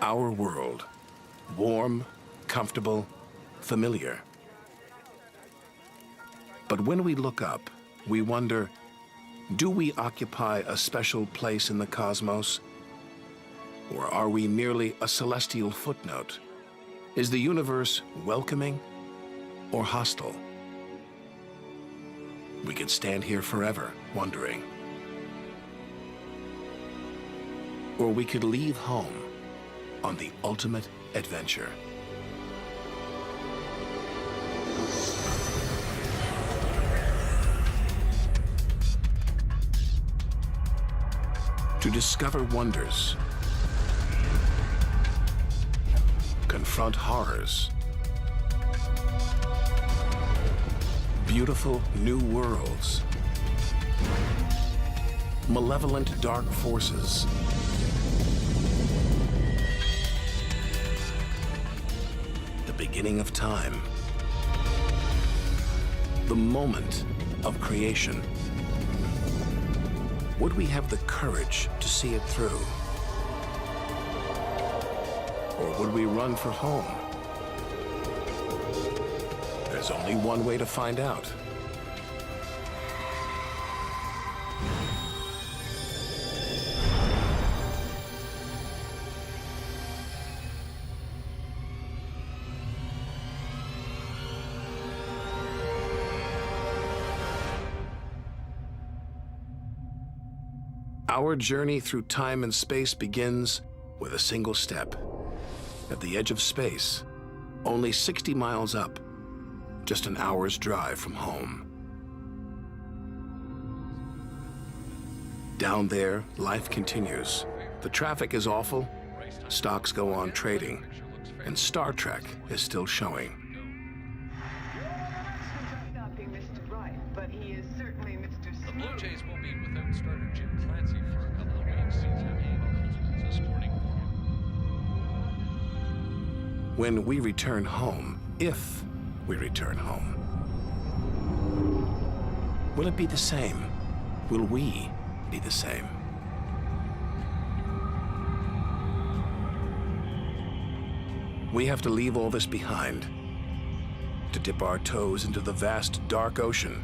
Our world, warm, comfortable, familiar. But when we look up, we wonder, do we occupy a special place in the cosmos? Or are we merely a celestial footnote? Is the universe welcoming or hostile? We could stand here forever wondering. Or we could leave home on the ultimate adventure. To discover wonders, confront horrors, beautiful new worlds, malevolent dark forces, the beginning of time, the moment of creation. Would we have the courage to see it through? Or would we run for home? There's only one way to find out. Our journey through time and space begins with a single step. At the edge of space, only 60 miles up, just an hour's drive from home. Down there, life continues. The traffic is awful, stocks go on trading, and Star Trek is still showing. The Blue Jays will be without starter Jim Clancy for a couple of weeks. This morning. When we return home, if we return home, will it be the same? Will we be the same? We have to leave all this behind, to dip our toes into the vast dark ocean.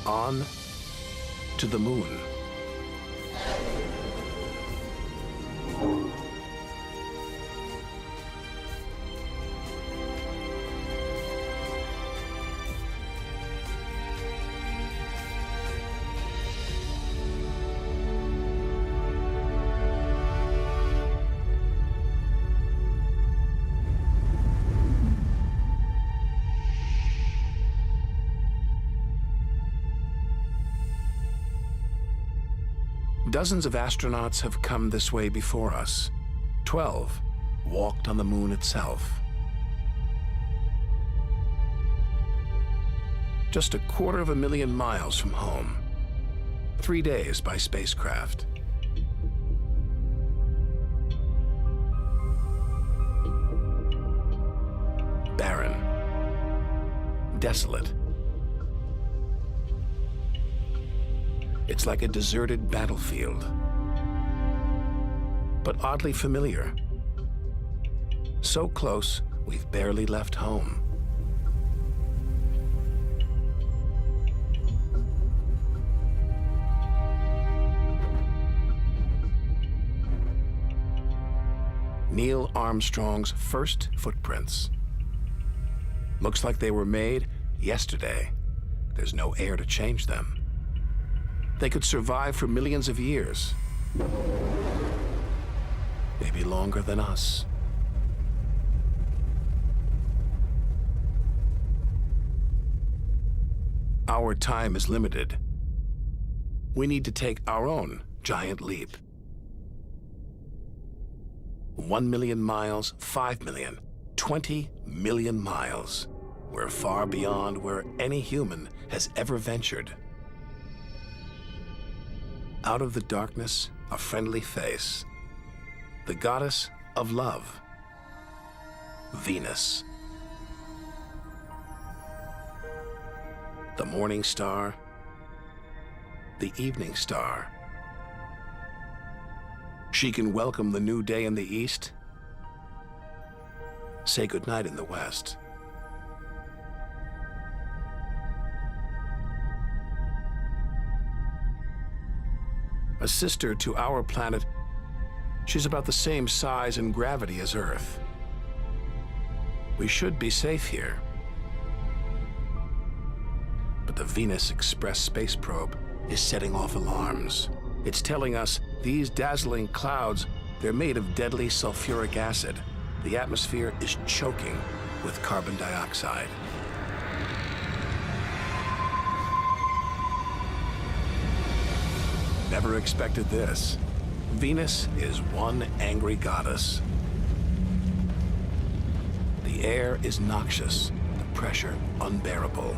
On to the moon. Dozens of astronauts have come this way before us. 12 walked on the moon itself. Just 250,000 miles from home. 3 days by spacecraft. Barren. Desolate. It's like a deserted battlefield, but oddly familiar. So close, we've barely left home. Neil Armstrong's first footprints. Looks like they were made yesterday. There's no air to change them. They could survive for millions of years. Maybe longer than us. Our time is limited. We need to take our own giant leap. 1 million miles, 5 million, 20 million miles. We're far beyond where any human has ever ventured. Out of the darkness, a friendly face. The goddess of love, Venus. The morning star, the evening star. She can welcome the new day in the east, say goodnight in the west. A sister to our planet, she's about the same size and gravity as Earth. We should be safe here. But the Venus Express space probe is setting off alarms. It's telling us these dazzling clouds, they're made of deadly sulfuric acid. The atmosphere is choking with carbon dioxide. Never expected this. Venus is one angry goddess. The air is noxious, the pressure unbearable.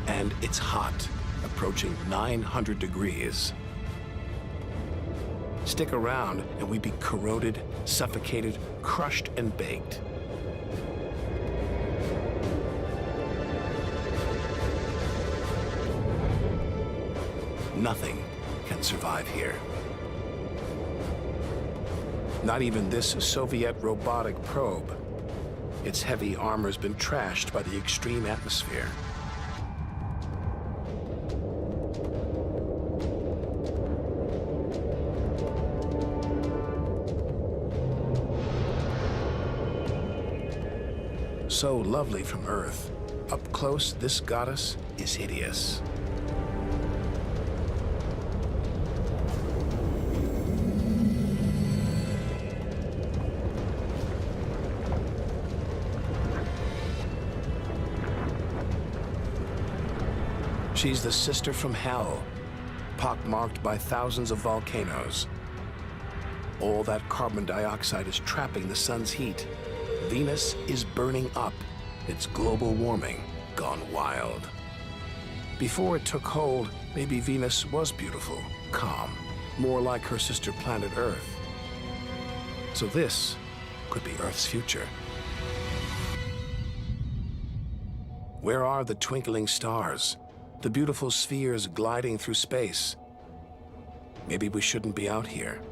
And it's hot, approaching 900 degrees. Stick around and we'd be corroded, suffocated, crushed, and baked. Nothing can survive here. Not even this Soviet robotic probe. Its heavy armor's been trashed by the extreme atmosphere. So lovely from Earth, up close, this goddess is hideous. She's the sister from hell, pockmarked by thousands of volcanoes. All that carbon dioxide is trapping the sun's heat. Venus is burning up. It's global warming gone wild. Before it took hold, maybe Venus was beautiful, calm, more like her sister planet Earth. So this could be Earth's future. Where are the twinkling stars? The beautiful spheres gliding through space? Maybe we shouldn't be out here.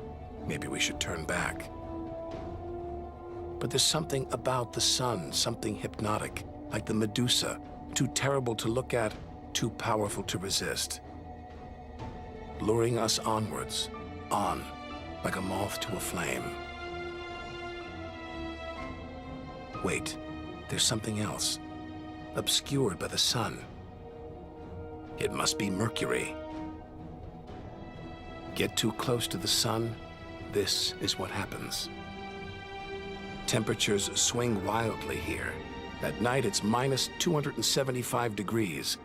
Maybe we should turn back. But there's something about the sun, something hypnotic, like the Medusa, too terrible to look at, too powerful to resist. Luring us onwards, on, like a moth to a flame. Wait, there's something else, obscured by the sun. It must be Mercury. Get too close to the sun, this is what happens. Temperatures swing wildly here. At night, it's minus 275 degrees.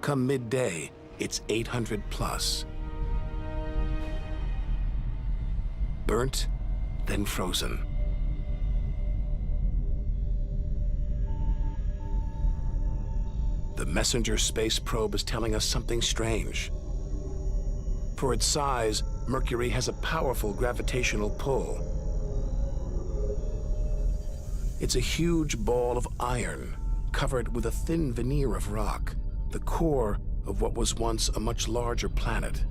Come midday, it's 800 plus. Burnt, then frozen. The Messenger space probe is telling us something strange. For its size, Mercury has a powerful gravitational pull. It's a huge ball of iron, covered with a thin veneer of rock, the core of what was once a much larger planet.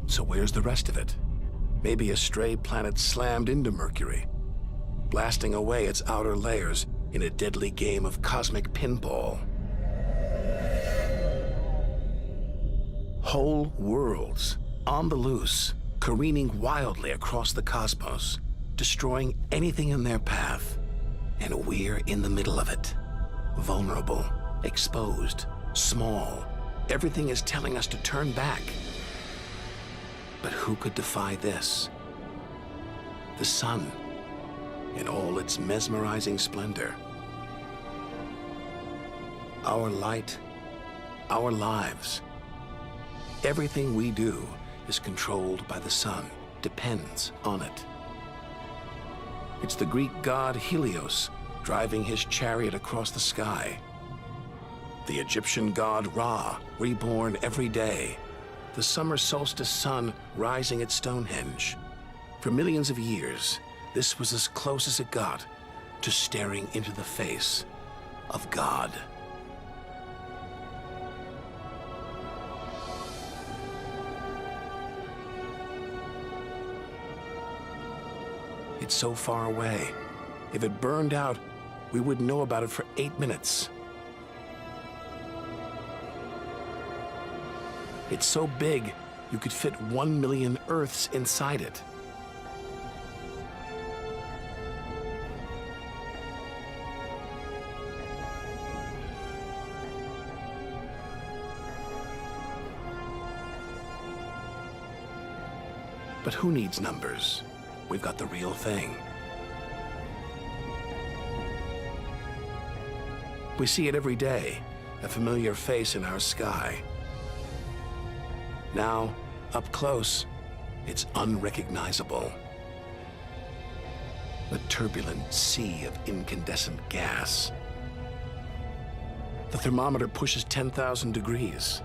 So where's the rest of it? Maybe a stray planet slammed into Mercury, blasting away its outer layers in a deadly game of cosmic pinball. Whole worlds, on the loose, careening wildly across the cosmos, destroying anything in their path. And we're in the middle of it. Vulnerable, exposed, small. Everything is telling us to turn back. But who could defy this? The sun, in all its mesmerizing splendor. Our light, our lives. Everything we do is controlled by the sun, depends on it. It's the Greek god Helios driving his chariot across the sky. The Egyptian god Ra, reborn every day. The summer solstice sun rising at Stonehenge. For millions of years, this was as close as it got to staring into the face of God. It's so far away. If it burned out, we wouldn't know about it for 8 minutes. It's so big, you could fit 1 million Earths inside it. But who needs numbers? We've got the real thing. We see it every day, a familiar face in our sky. Now, up close, it's unrecognizable. A turbulent sea of incandescent gas. The thermometer pushes 10,000 degrees.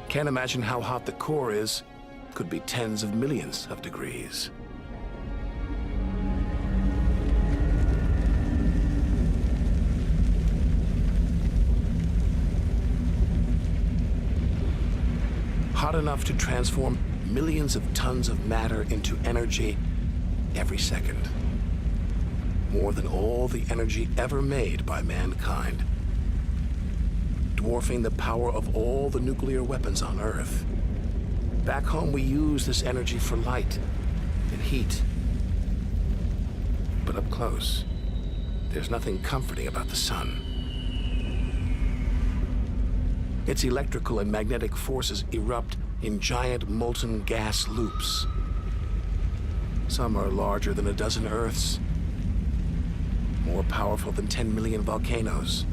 Can't imagine how hot the core is. Could be tens of millions of degrees. Hot enough to transform millions of tons of matter into energy every second. More than all the energy ever made by mankind. Dwarfing the power of all the nuclear weapons on Earth. Back home, we use this energy for light and heat. But up close, there's nothing comforting about the sun. Its electrical and magnetic forces erupt in giant molten gas loops. Some are larger than a dozen Earths, more powerful than 10 million volcanoes.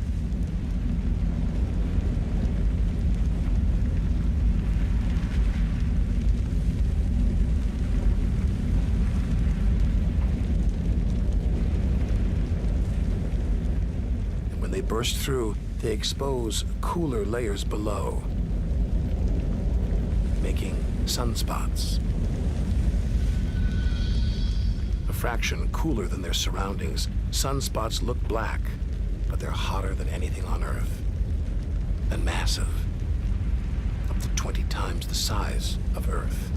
When they burst through, they expose cooler layers below, making sunspots. A fraction cooler than their surroundings, sunspots look black, but they're hotter than anything on Earth. And massive, up to 20 times the size of Earth.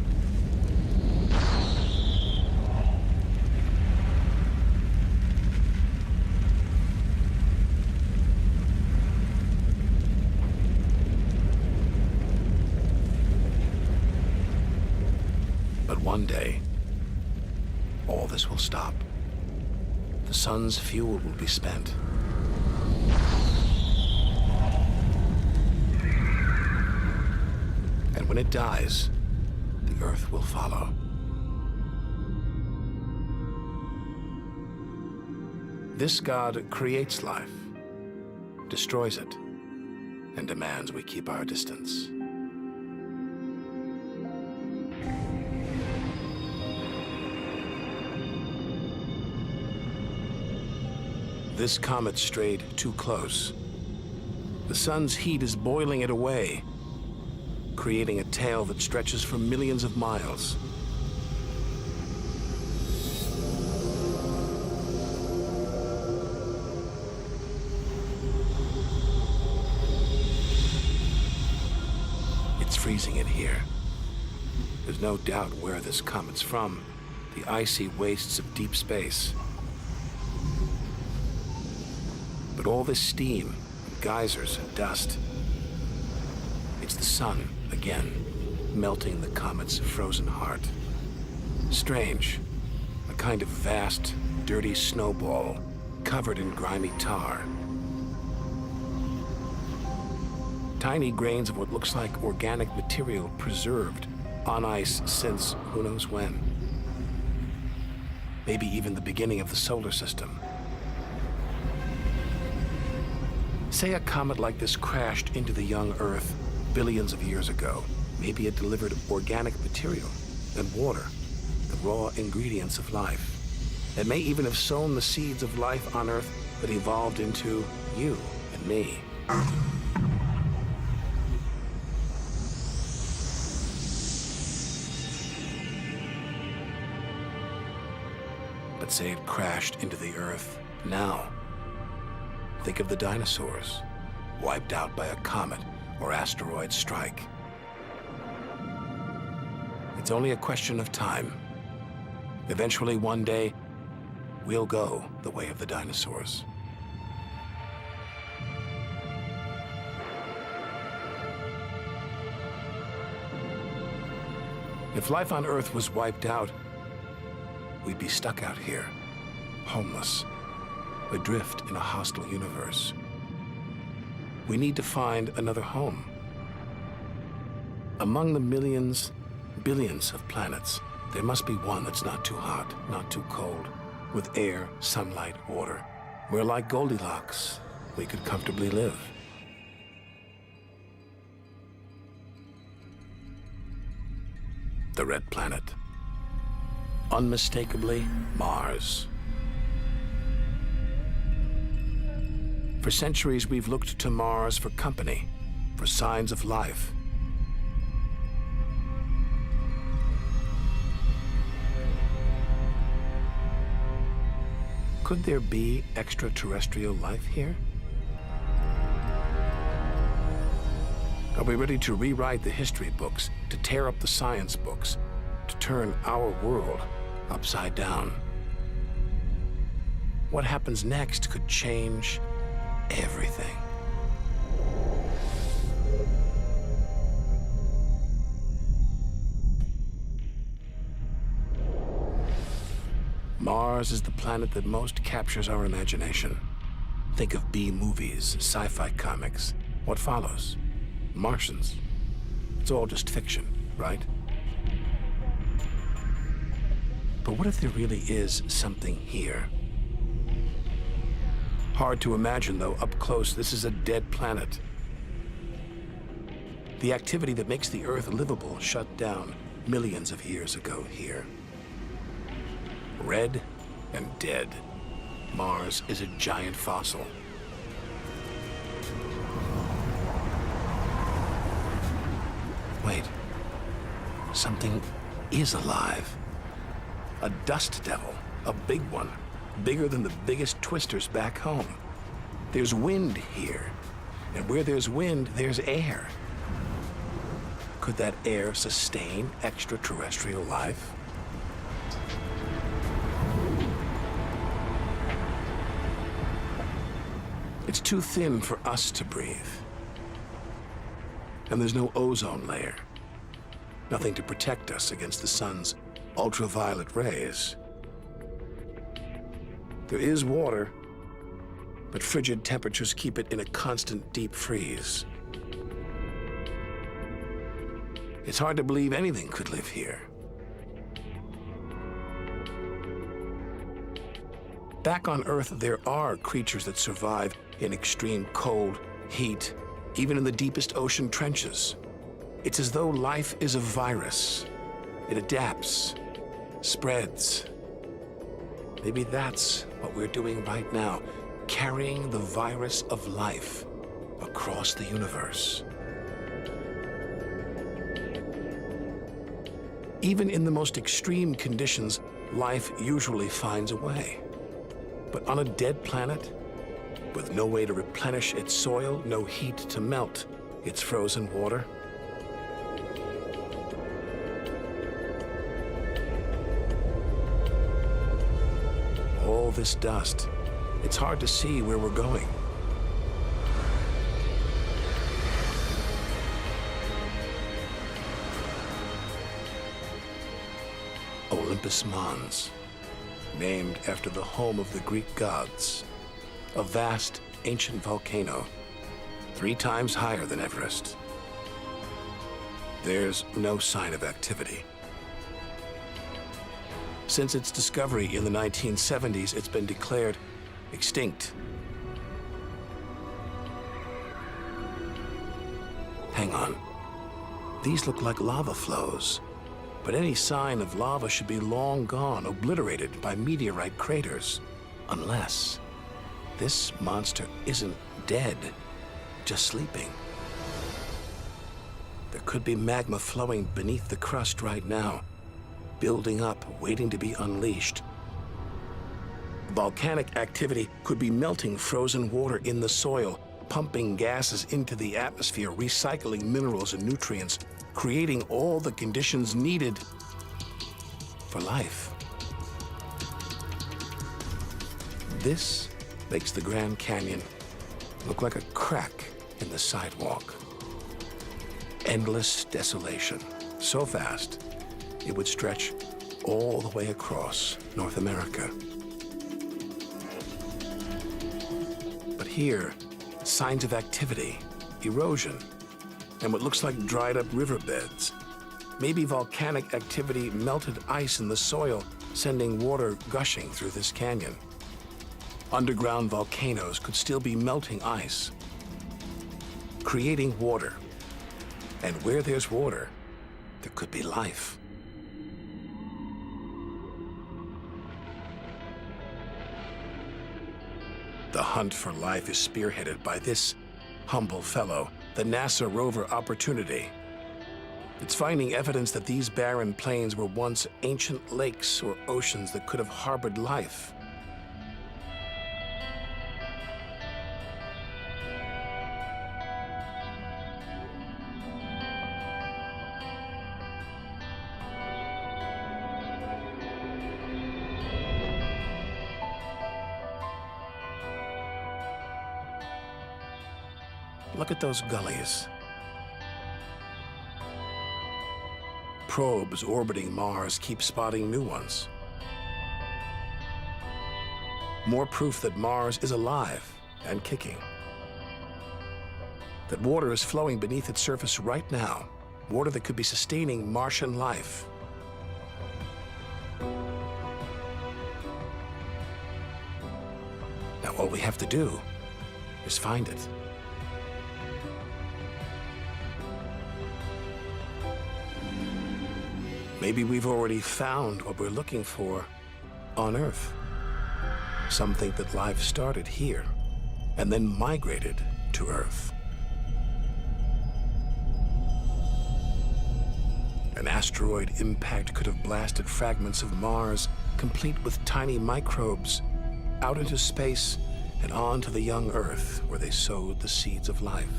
One day, all this will stop. The sun's fuel will be spent. And when it dies, the Earth will follow. This God creates life, destroys it, and demands we keep our distance. This comet strayed too close. The sun's heat is boiling it away, creating a tail that stretches for millions of miles. It's freezing it here. There's no doubt where this comet's from, the icy wastes of deep space. But all this steam, geysers and dust, it's the sun again, melting the comet's frozen heart. Strange, a kind of vast, dirty snowball covered in grimy tar. Tiny grains of what looks like organic material preserved on ice since who knows when. Maybe even the beginning of the solar system. Say a comet like this crashed into the young Earth billions of years ago. Maybe it delivered organic material and water, the raw ingredients of life. It may even have sown the seeds of life on Earth that evolved into you and me. But say it crashed into the Earth now. Think of the dinosaurs, wiped out by a comet or asteroid strike. It's only a question of time. Eventually, one day, we'll go the way of the dinosaurs. If life on Earth was wiped out, we'd be stuck out here, homeless, adrift in a hostile universe. We need to find another home. Among the millions, billions of planets, there must be one that's not too hot, not too cold, with air, sunlight, water, where, like Goldilocks, we could comfortably live. The Red Planet. Unmistakably, Mars. For centuries, we've looked to Mars for company, for signs of life. Could there be extraterrestrial life here? Are we ready to rewrite the history books, to tear up the science books, to turn our world upside down? What happens next could change everything. Mars is the planet that most captures our imagination. Think of B-movies, sci-fi comics. What follows? Martians. It's all just fiction, right? But what if there really is something here? Hard to imagine, though, up close. This is a dead planet. The activity that makes the Earth livable shut down millions of years ago here. Red and dead. Mars is a giant fossil. Wait, something is alive. A dust devil, a big one, bigger than the biggest twisters back home. There's wind here, and where there's wind, there's air. Could that air sustain extraterrestrial life? It's too thin for us to breathe. And there's no ozone layer. Nothing to protect us against the sun's ultraviolet rays. There is water, but frigid temperatures keep it in a constant deep freeze. It's hard to believe anything could live here. Back on Earth, there are creatures that survive in extreme cold, heat, even in the deepest ocean trenches. It's as though life is a virus. It adapts, spreads. Maybe that's what we're doing right now, carrying the virus of life across the universe. Even in the most extreme conditions, life usually finds a way. But on a dead planet, with no way to replenish its soil, no heat to melt its frozen water, all this dust, it's hard to see where we're going. Olympus Mons, named after the home of the Greek gods, a vast, ancient volcano, 3 times higher than Everest. There's no sign of activity. Since its discovery in the 1970s, it's been declared extinct. Hang on. These look like lava flows, but any sign of lava should be long gone, obliterated by meteorite craters, unless this monster isn't dead, just sleeping. There could be magma flowing beneath the crust right now, building up, waiting to be unleashed. Volcanic activity could be melting frozen water in the soil, pumping gases into the atmosphere, recycling minerals and nutrients, creating all the conditions needed for life. This makes the Grand Canyon look like a crack in the sidewalk. Endless desolation, so vast it would stretch all the way across North America. But here, signs of activity, erosion, and what looks like dried up riverbeds. Maybe volcanic activity melted ice in the soil, sending water gushing through this canyon. Underground volcanoes could still be melting ice, creating water. And where there's water, there could be life. The hunt for life is spearheaded by this humble fellow, the NASA rover Opportunity. It's finding evidence that these barren plains were once ancient lakes or oceans that could have harbored life. Look at those gullies. Probes orbiting Mars keep spotting new ones. More proof that Mars is alive and kicking. That water is flowing beneath its surface right now, water that could be sustaining Martian life. Now all we have to do is find it. Maybe we've already found what we're looking for on Earth. Some think that life started here and then migrated to Earth. An asteroid impact could have blasted fragments of Mars, complete with tiny microbes, out into space and on to the young Earth, where they sowed the seeds of life.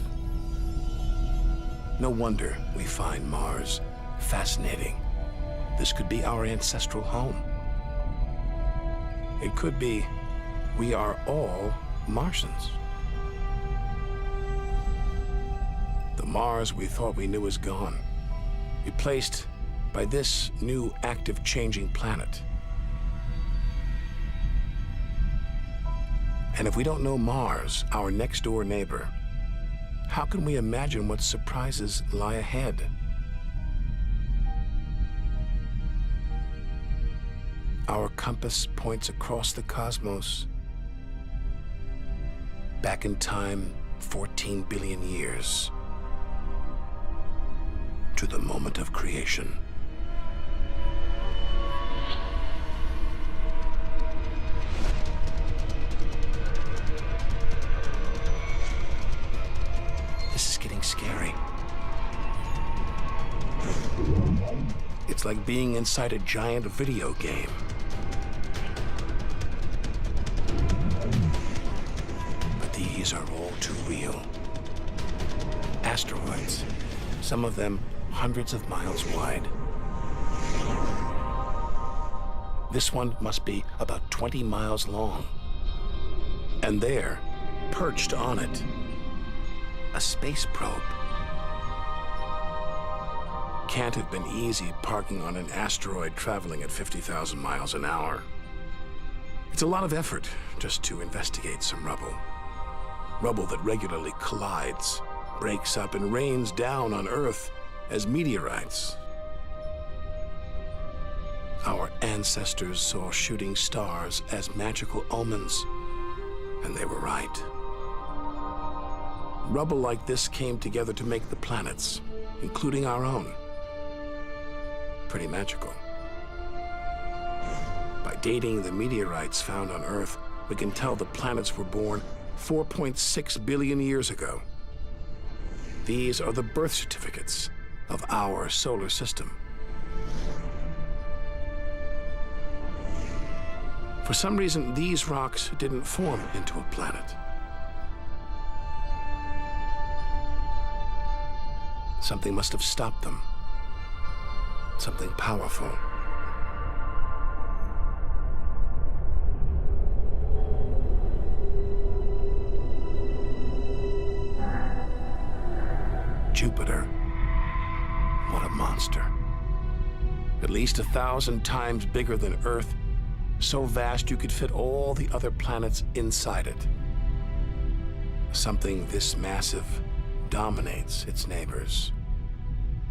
No wonder we find Mars fascinating. This could be our ancestral home. It could be we are all Martians. The Mars we thought we knew is gone, replaced by this new active changing planet. And if we don't know Mars, our next door neighbor, how can we imagine what surprises lie ahead? Our compass points across the cosmos, back in time 14 billion years, to the moment of creation. This is getting scary. It's like being inside a giant video game. These are all too real. Asteroids, some of them hundreds of miles wide. This one must be about 20 miles long. And there, perched on it, a space probe. Can't have been easy parking on an asteroid traveling at 50,000 miles an hour. It's a lot of effort just to investigate some rubble. Rubble that regularly collides, breaks up, and rains down on Earth as meteorites. Our ancestors saw shooting stars as magical omens, and they were right. Rubble like this came together to make the planets, including our own. Pretty magical. By dating the meteorites found on Earth, we can tell the planets were born 4.6 billion years ago. These are the birth certificates of our solar system. For some reason, these rocks didn't form into a planet. Something must have stopped them. Something powerful. Jupiter. What a monster. At least 1,000 times bigger than Earth, so vast you could fit all the other planets inside it. Something this massive dominates its neighbors.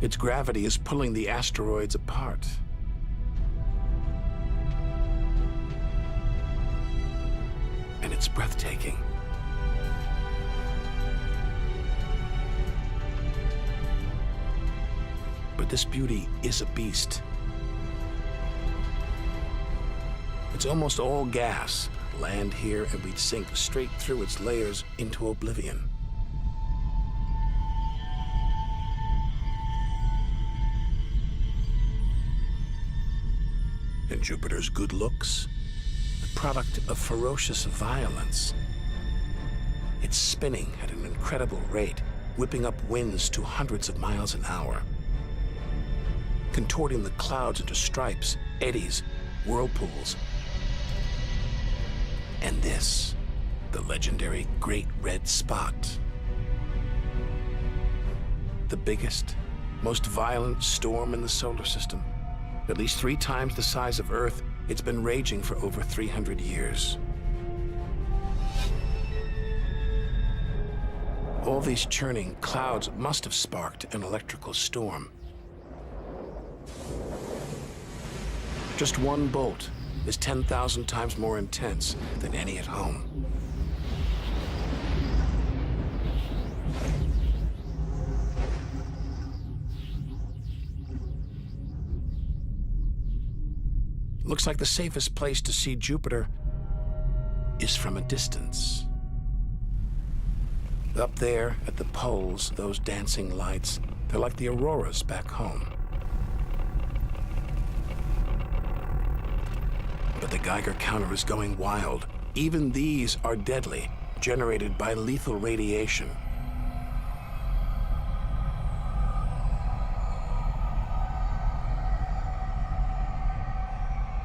Its gravity is pulling the asteroids apart. And it's breathtaking. But this beauty is a beast. It's almost all gas. Land here and we'd sink straight through its layers into oblivion. And Jupiter's good looks, the product of ferocious violence. It's spinning at an incredible rate, whipping up winds to hundreds of miles an hour, contorting the clouds into stripes, eddies, whirlpools. And this, the legendary Great Red Spot. The biggest, most violent storm in the solar system. At least 3 times the size of Earth, it's been raging for over 300 years. All these churning clouds must have sparked an electrical storm. Just one bolt is 10,000 times more intense than any at home. Looks like the safest place to see Jupiter is from a distance. Up there at the poles, those dancing lights, they're like the auroras back home. But the Geiger counter is going wild. Even these are deadly, generated by lethal radiation.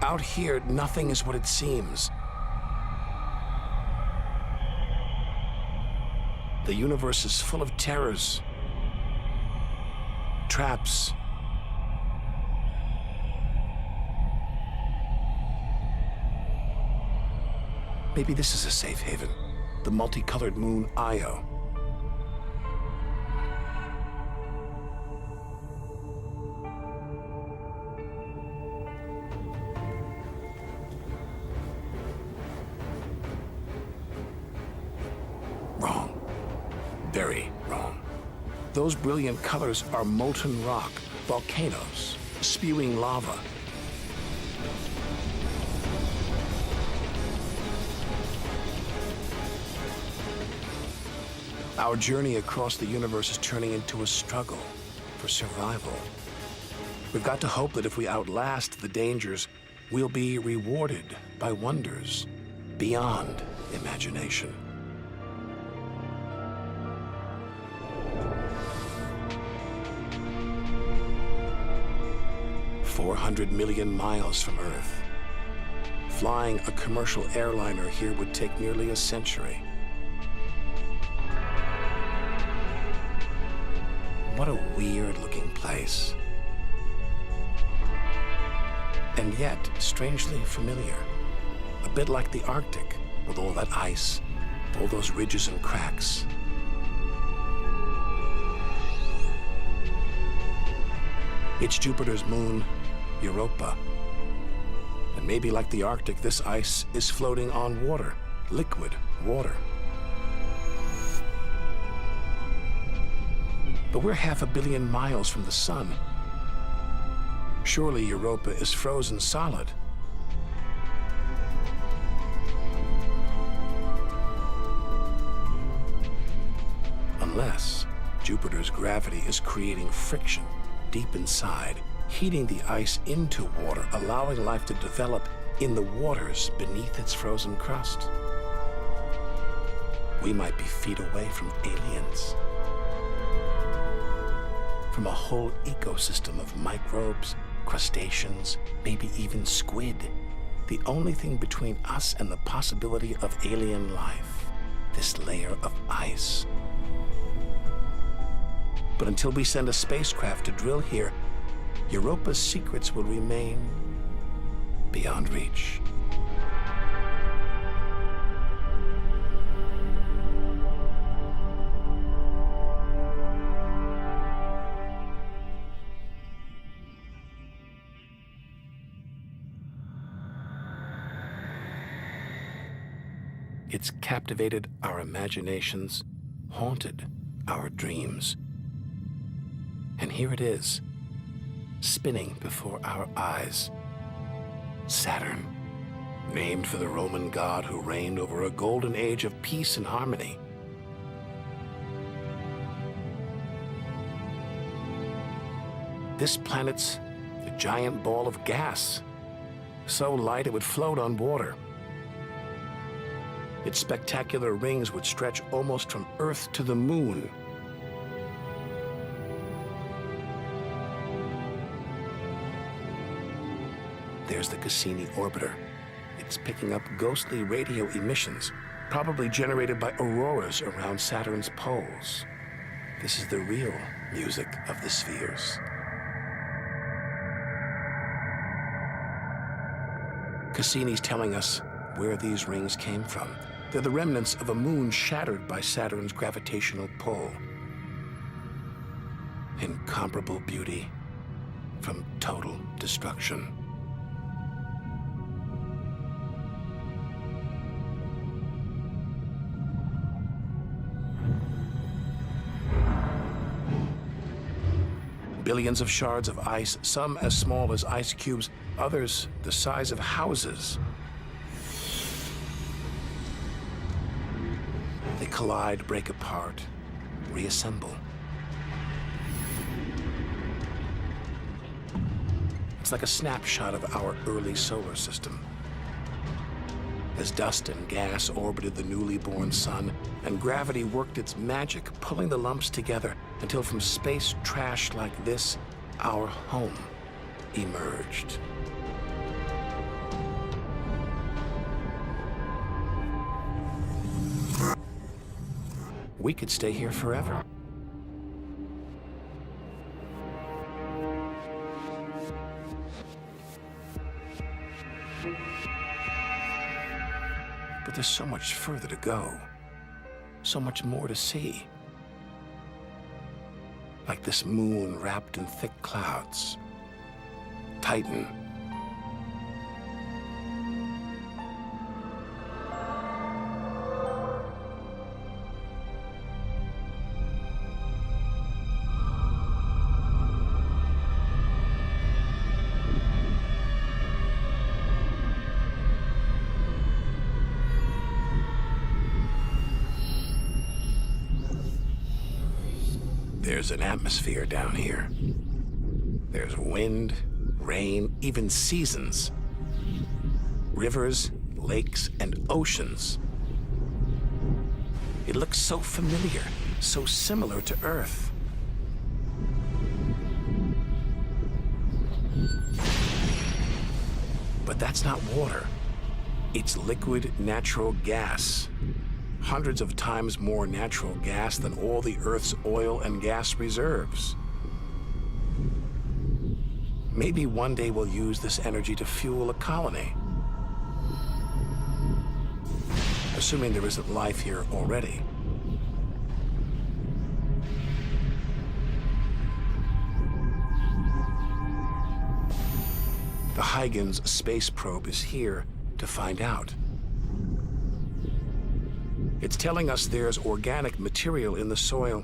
Out here, nothing is what it seems. The universe is full of terrors, traps, maybe this is a safe haven, the multicolored moon Io. Wrong. Very wrong. Those brilliant colors are molten rock, volcanoes, spewing lava. Our journey across the universe is turning into a struggle for survival. We've got to hope that if we outlast the dangers, we'll be rewarded by wonders beyond imagination. "400 million miles from Earth. Flying a commercial airliner here would take nearly a century. What a weird-looking place. And yet, strangely familiar. A bit like the Arctic, with all that ice, all those ridges and cracks. It's Jupiter's moon, Europa. And maybe like the Arctic, this ice is floating on water, liquid water. But we're 500 million miles from the sun. Surely Europa is frozen solid. Unless Jupiter's gravity is creating friction deep inside, heating the ice into water, allowing life to develop in the waters beneath its frozen crust. We might be feet away from aliens. from a whole ecosystem of microbes, crustaceans, maybe even squid. The only thing between us and the possibility of alien life, this layer of ice. But until we send a spacecraft to drill here, Europa's secrets will remain beyond reach. It's captivated our imaginations, haunted our dreams. And here it is, spinning before our eyes. Saturn, named for the Roman god who reigned over a golden age of peace and harmony. This planet's a giant ball of gas, so light it would float on water. Its spectacular rings would stretch almost from Earth to the moon. There's the Cassini orbiter. It's picking up ghostly radio emissions, probably generated by auroras around Saturn's poles. This is the real music of the spheres. Cassini's telling us where these rings came from. They're the remnants of a moon shattered by Saturn's gravitational pull. Incomparable beauty from total destruction. Billions of shards of ice, some as small as ice cubes, others the size of houses. They collide, break apart, reassemble. It's like a snapshot of our early solar system. As dust and gas orbited the newly born sun, and gravity worked its magic, pulling the lumps together until from space trash like this, our home emerged. We could stay here forever. But there's so much further to go, so much more to see. Like this moon wrapped in thick clouds. Titan. There's an atmosphere down here. There's wind, rain, even seasons. Rivers, lakes, and oceans. It looks so familiar, so similar to Earth. But that's not water. It's liquid natural gas. Hundreds of times more natural gas than all the Earth's oil and gas reserves. Maybe one day we'll use this energy to fuel a colony. Assuming there isn't life here already. The Huygens space probe is here to find out. It's telling us there's organic material in the soil,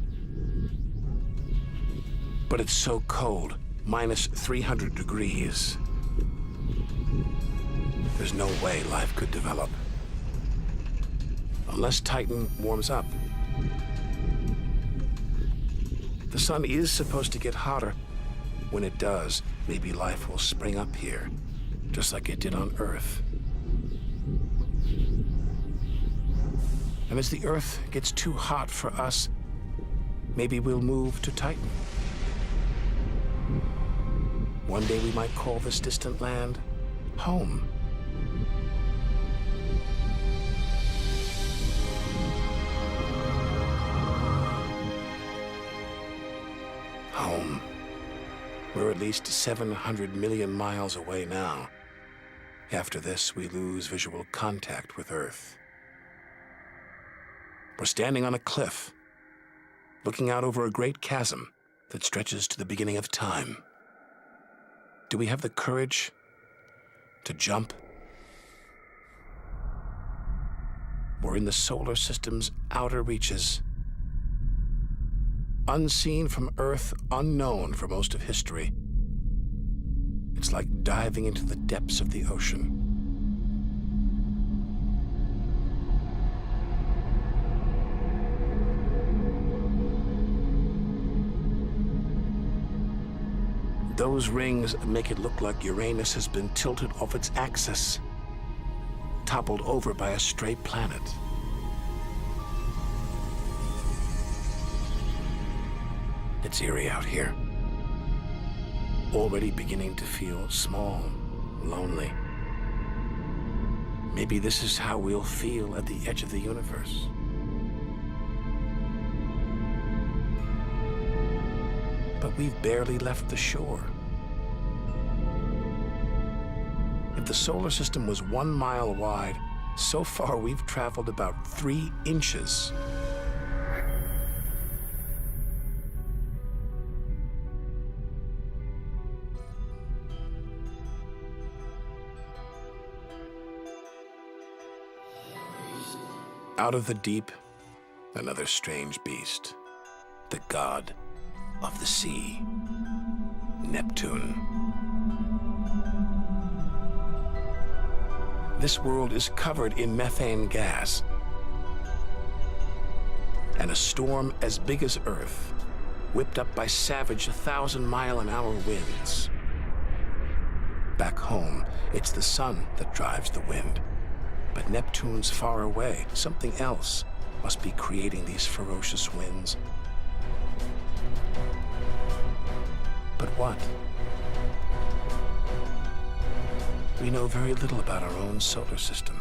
but it's so cold, minus 300 degrees. There's no way life could develop. Unless Titan warms up. The sun is supposed to get hotter. When it does, maybe life will spring up here, just like it did on Earth. And as the Earth gets too hot for us, maybe we'll move to Titan. One day we might call this distant land home. Home. We're at least 700 million miles away now. After this, we lose visual contact with Earth. We're standing on a cliff, looking out over a great chasm that stretches to the beginning of time. Do we have the courage to jump? We're in the solar system's outer reaches. Unseen from Earth, unknown for most of history. It's like diving into the depths of the ocean. Those rings make it look like Uranus has been tilted off its axis, toppled over by a stray planet. It's eerie out here. Already beginning to feel small, lonely. Maybe this is how we'll feel at the edge of the universe. But we've barely left the shore. If the solar system was 1 mile wide, so far we've traveled about 3 inches. Out of the deep, another strange beast, the god of the sea, Neptune. This world is covered in methane gas, and a storm as big as Earth, whipped up by savage 1,000-mile-an-hour winds. Back home, it's the sun that drives the wind. But Neptune's far away. Something else must be creating these ferocious winds. But what? We know very little about our own solar system.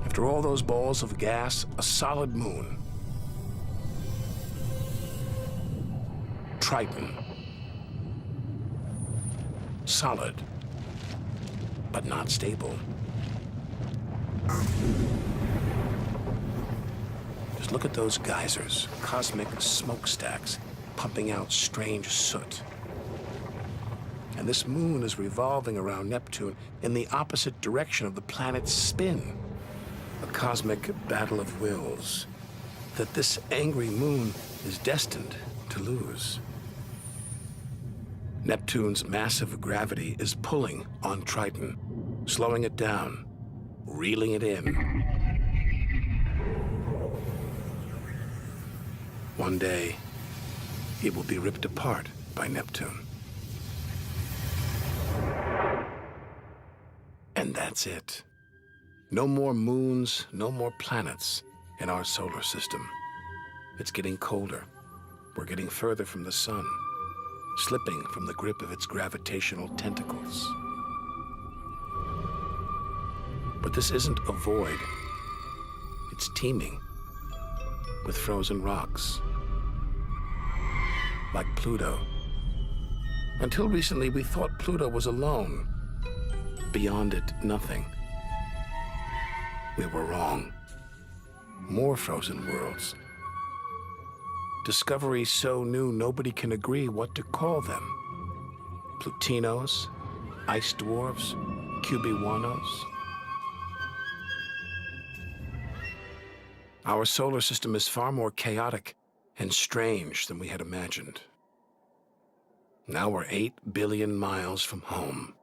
After all those balls of gas, a solid moon. Triton. Solid, but not stable. Just look at those geysers, cosmic smokestacks, pumping out strange soot. And this moon is revolving around Neptune in the opposite direction of the planet's spin. A cosmic battle of wills that this angry moon is destined to lose. Neptune's massive gravity is pulling on Triton, slowing it down, reeling it in. One day, it will be ripped apart by Neptune. And that's it. No more moons, no more planets in our solar system. It's getting colder. We're getting further from the sun, slipping from the grip of its gravitational tentacles. But this isn't a void. It's teeming with frozen rocks, like Pluto. Until recently, we thought Pluto was alone. Beyond it, nothing. We were wrong. More frozen worlds. Discoveries so new nobody can agree what to call them. Plutinos, ice dwarfs, cubewanos. Our solar system is far more chaotic and strange than we had imagined. Now we're 8 billion miles from home.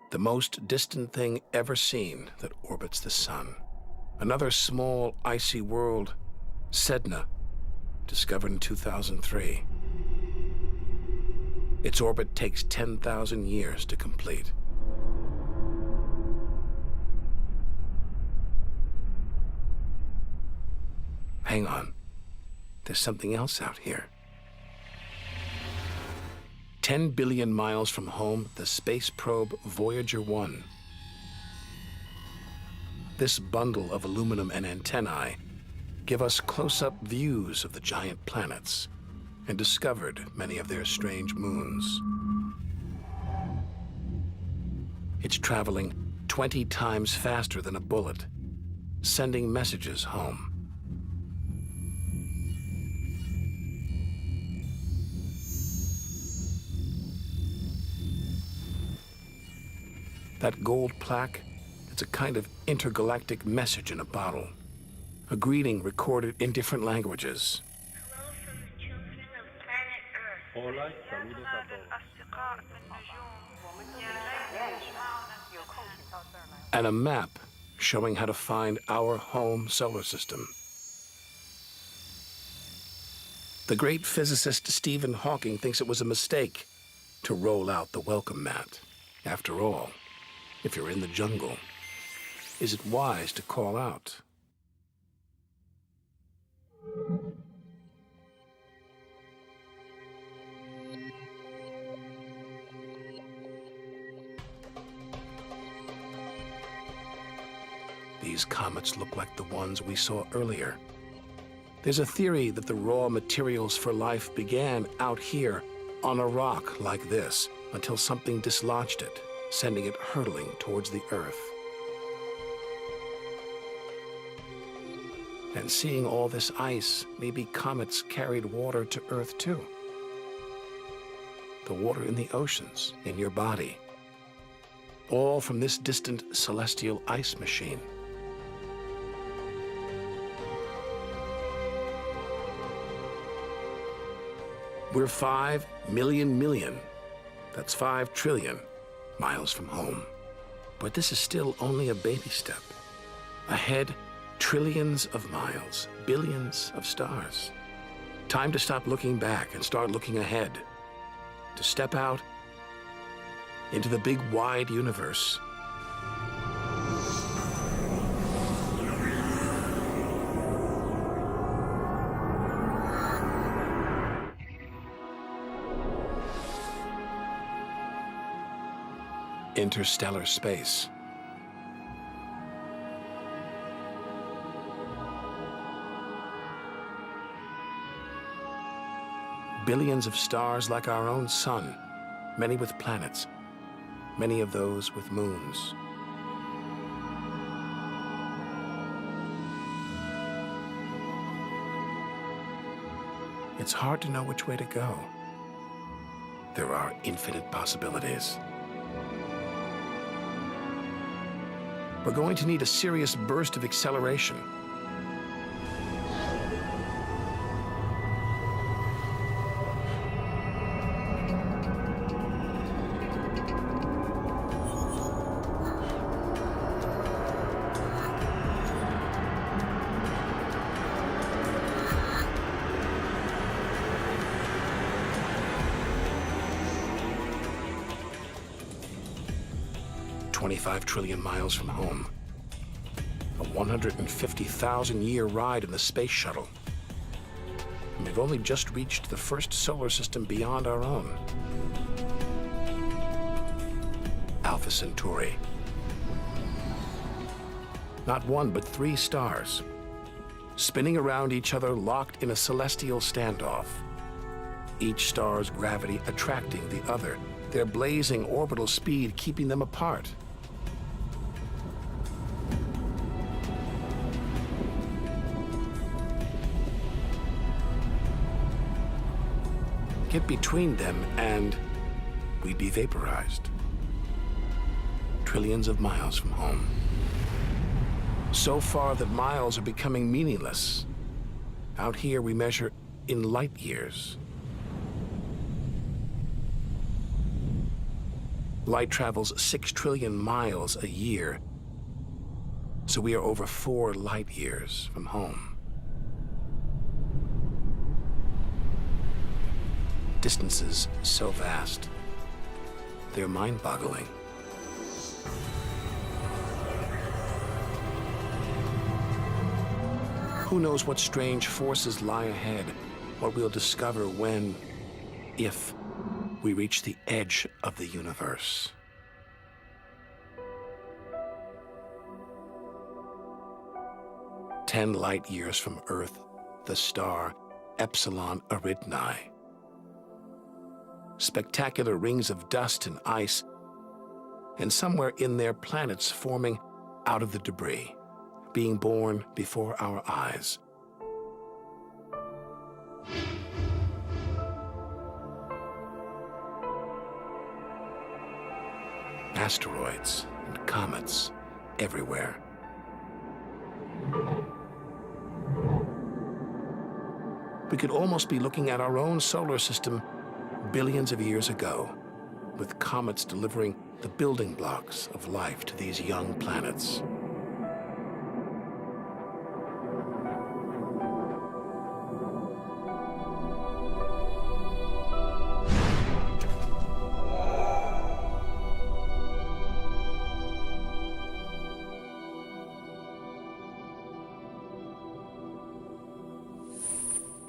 The most distant thing ever seen that orbits the sun. Another small, icy world, Sedna, discovered in 2003. Its orbit takes 10,000 years to complete. Hang on. There's something else out here. 10 billion miles from home, the space probe Voyager 1. This bundle of aluminum and antennae give us close-up views of the giant planets and discovered many of their strange moons. It's traveling 20 times faster than a bullet, sending messages home. That gold plaque, it's a kind of intergalactic message in a bottle. A greeting recorded in different languages. Hello from the children of planet Earth. Hola, saludos a todos. And a map showing how to find our home solar system. The great physicist Stephen Hawking thinks it was a mistake to roll out the welcome mat. After all, if you're in the jungle, is it wise to call out? These comets look like the ones we saw earlier. There's a theory that the raw materials for life began out here on a rock like this until something dislodged it, sending it hurtling towards the Earth. And seeing all this ice, maybe comets carried water to Earth too. The water in the oceans, in your body. All from this distant celestial ice machine. We're 5 million, that's 5 trillion miles from home. But this is still only a baby step. Ahead, trillions of miles, billions of stars. Time to stop looking back and start looking ahead. To step out into the big wide universe. Interstellar space. Billions of stars like our own sun, many with planets, many of those with moons. It's hard to know which way to go. There are infinite possibilities. We're going to need a serious burst of acceleration. $25 trillion miles from home. A 150,000-year ride in the space shuttle. And we've only just reached the first solar system beyond our own. Alpha Centauri. Not one, but 3 stars. Spinning around each other, locked in a celestial standoff. Each star's gravity attracting the other, their blazing orbital speed keeping them apart. Get between them and we'd be vaporized. Trillions of miles from home. So far that miles are becoming meaningless. Out here we measure in light years. Light travels 6 trillion miles a year, so we are over 4 light years from home. Distances so vast, they're mind-boggling. Who knows what strange forces lie ahead, what we'll discover when, if, we reach the edge of the universe. "10 light years from Earth, the star Epsilon Eridani. Spectacular rings of dust and ice, and somewhere in there planets forming out of the debris, being born before our eyes. Asteroids and comets everywhere. We could almost be looking at our own solar system billions of years ago, with comets delivering the building blocks of life to these young planets.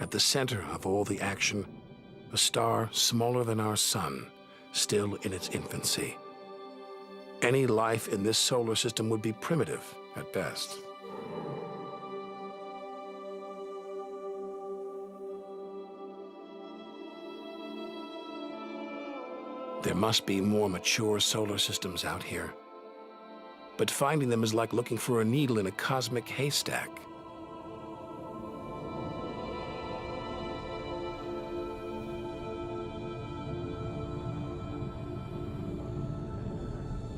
At the center of all the action, a star smaller than our sun, still in its infancy. Any life in this solar system would be primitive at best. There must be more mature solar systems out here. But finding them is like looking for a needle in a cosmic haystack.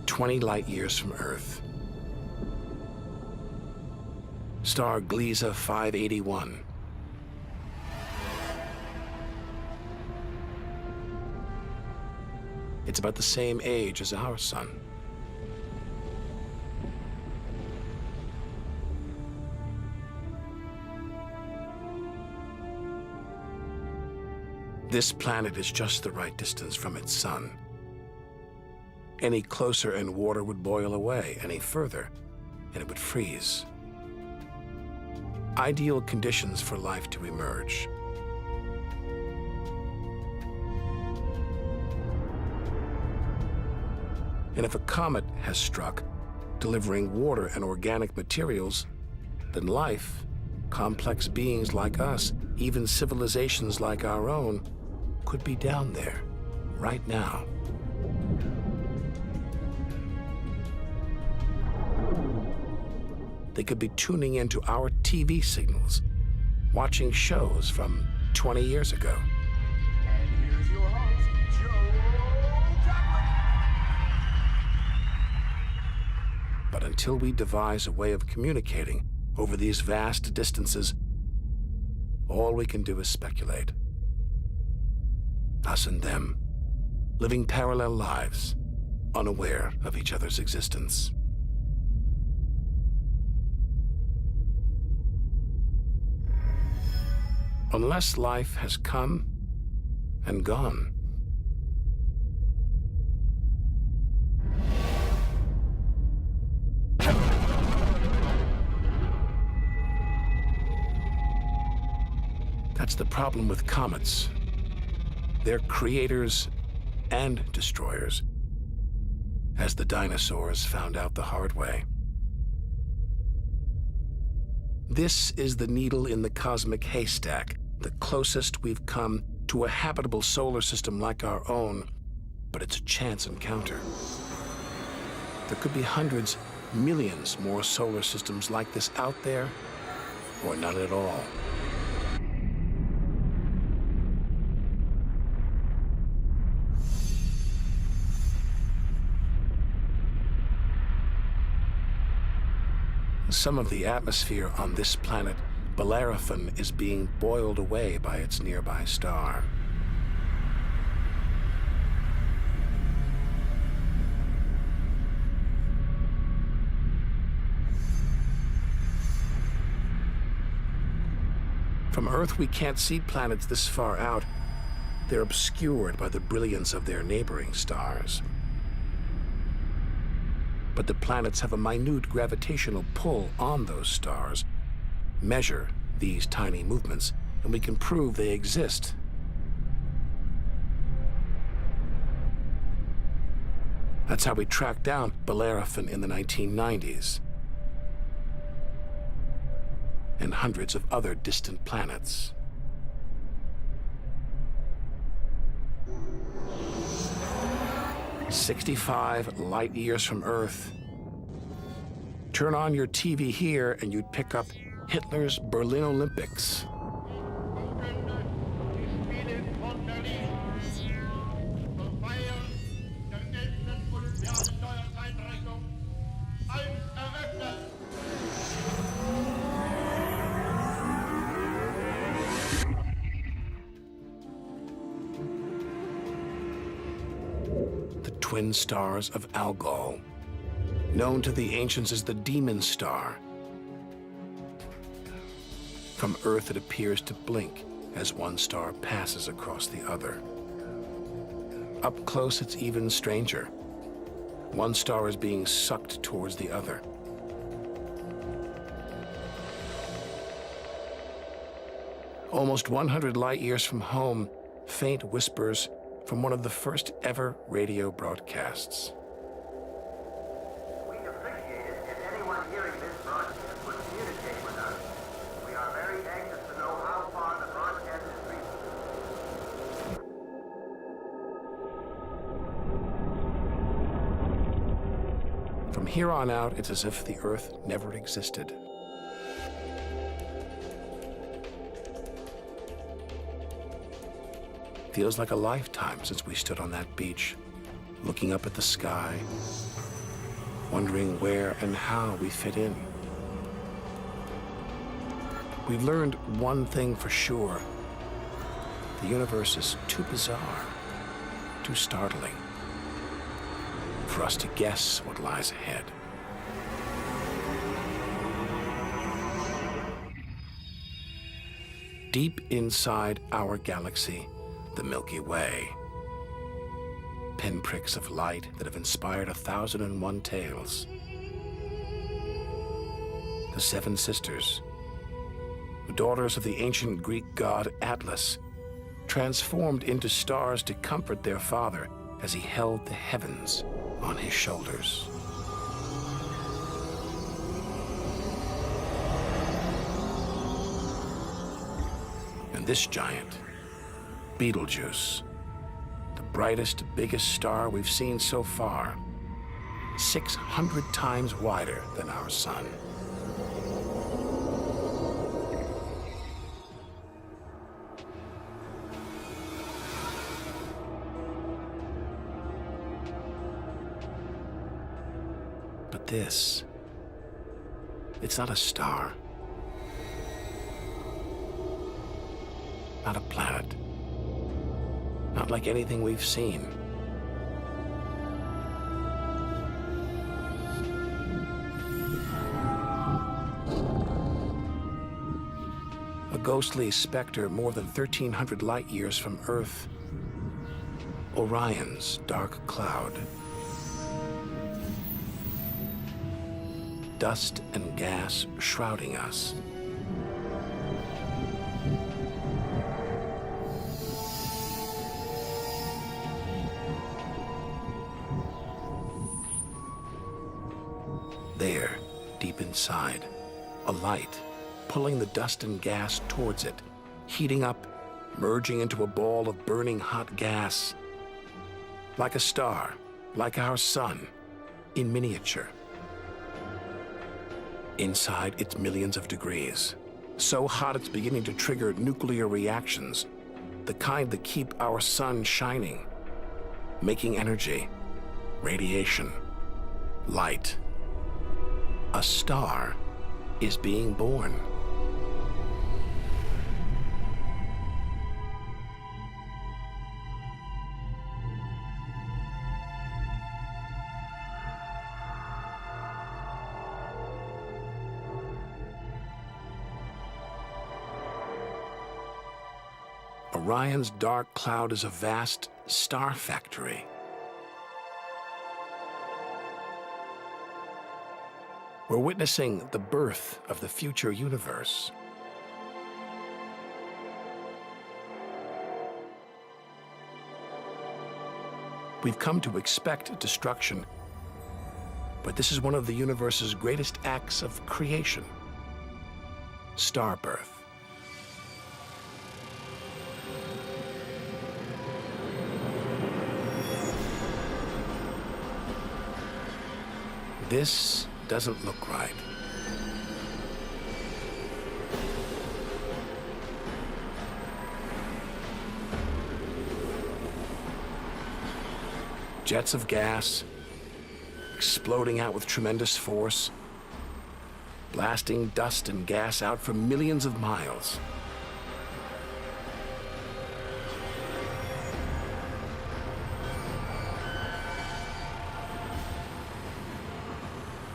"20 light years from Earth. Star Gliese 581. It's about the same age as our sun. This planet is just the right distance from its sun. Any closer and water would boil away, any further, and it would freeze. Ideal conditions for life to emerge. And if a comet has struck, delivering water and organic materials, then life, complex beings like us, even civilizations like our own, could be down there, right now. They could be tuning into our TV signals, watching shows from 20 years ago. And here's your host, Joe Dublin. But until we devise a way of communicating over these vast distances, all we can do is speculate. Us and them, living parallel lives, unaware of each other's existence. Unless life has come and gone. That's the problem with comets. They're creators and destroyers, as the dinosaurs found out the hard way. This is the needle in the cosmic haystack, the closest we've come to a habitable solar system like our own, but it's a chance encounter. There could be hundreds, millions more solar systems like this out there, or none at all. Some of the atmosphere on this planet, Bellerophon, is being boiled away by its nearby star. From Earth, we can't see planets this far out. They're obscured by the brilliance of their neighboring stars. But the planets have a minute gravitational pull on those stars, measure these tiny movements, and we can prove they exist. That's how we tracked down Bellerophon in the 1990s, and hundreds of other distant planets. "65 light years from Earth. Turn on your TV here and you'd pick up Hitler's Berlin Olympics." The twin stars of Algol, known to the ancients as the Demon Star. From Earth, it appears to blink as one star passes across the other. Up close, it's even stranger. One star is being sucked towards the other. Almost 100 light years from home, faint whispers from one of the first ever radio broadcasts. We appreciate it if anyone hearing this broadcast would communicate with us. We are very anxious to know how far the broadcast is reaching. From here on out, it's as if the Earth never existed. Feels like a lifetime since we stood on that beach, looking up at the sky, wondering where and how we fit in. We've learned one thing for sure. The universe is too bizarre, too startling, for us to guess what lies ahead. Deep inside our galaxy, the Milky Way. Pinpricks of light that have inspired 1,001 tales. The Seven Sisters, the daughters of the ancient Greek god Atlas, transformed into stars to comfort their father as he held the heavens on his shoulders. And this giant, Betelgeuse, the brightest, biggest star we've seen so far, 600 times wider than our sun. But this, it's not a star, not a planet. Not like anything we've seen. A ghostly specter more than 1,300 light years from Earth. Orion's dark cloud. Dust and gas shrouding us. There, deep inside, a light, pulling the dust and gas towards it, heating up, merging into a ball of burning hot gas. Like a star, like our sun, in miniature. Inside, it's millions of degrees. So hot it's beginning to trigger nuclear reactions, the kind that keep our sun shining, making energy, radiation, light. A star is being born. Orion's dark cloud is a vast star factory. We're witnessing the birth of the future universe. We've come to expect destruction, but this is one of the universe's greatest acts of creation: star birth. This doesn't look right. Jets of gas exploding out with tremendous force, blasting dust and gas out for millions of miles.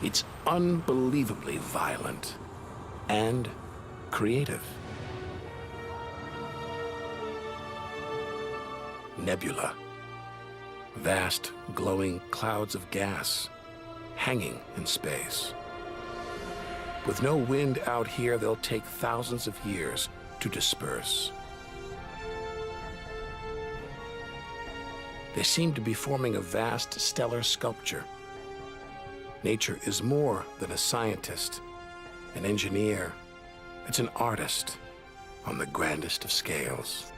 It's unbelievably violent and creative. Nebula. Vast, glowing clouds of gas hanging in space. With no wind out here, they'll take thousands of years to disperse. They seem to be forming a vast stellar sculpture. Nature is more than a scientist, an engineer. It's an artist on the grandest of scales.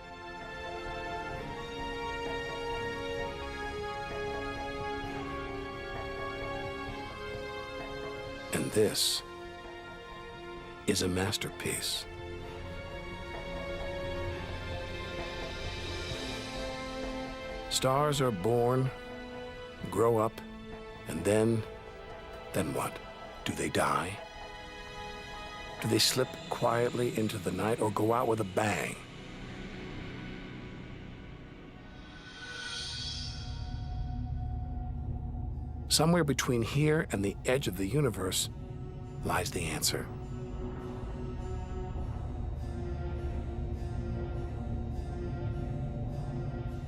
And this is a masterpiece. Stars are born, grow up, and then what? Do they die? Do they slip quietly into the night or go out with a bang? Somewhere between here and the edge of the universe lies the answer.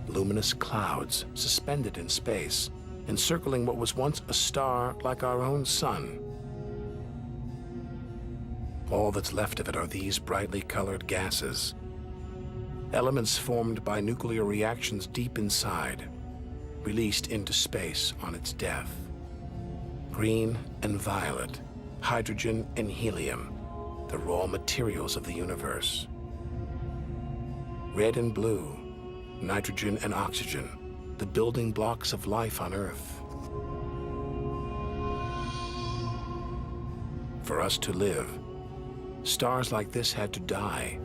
Luminous clouds suspended in space, encircling what was once a star like our own sun. All that's left of it are these brightly colored gases, elements formed by nuclear reactions deep inside, released into space on its death. Green and violet, hydrogen and helium, the raw materials of the universe. Red and blue, nitrogen and oxygen, the building blocks of life on Earth. For us to live, stars like this had to die.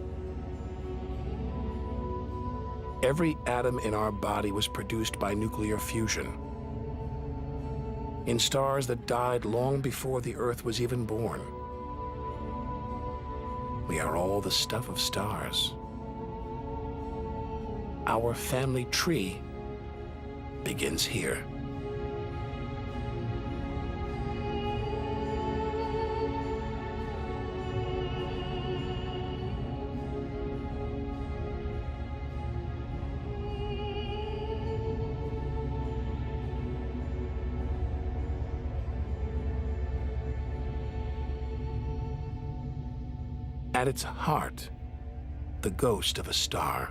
Every atom in our body was produced by nuclear fusion. In stars that died long before the Earth was even born. We are all the stuff of stars. Our family tree begins here. At its heart, the ghost of a star.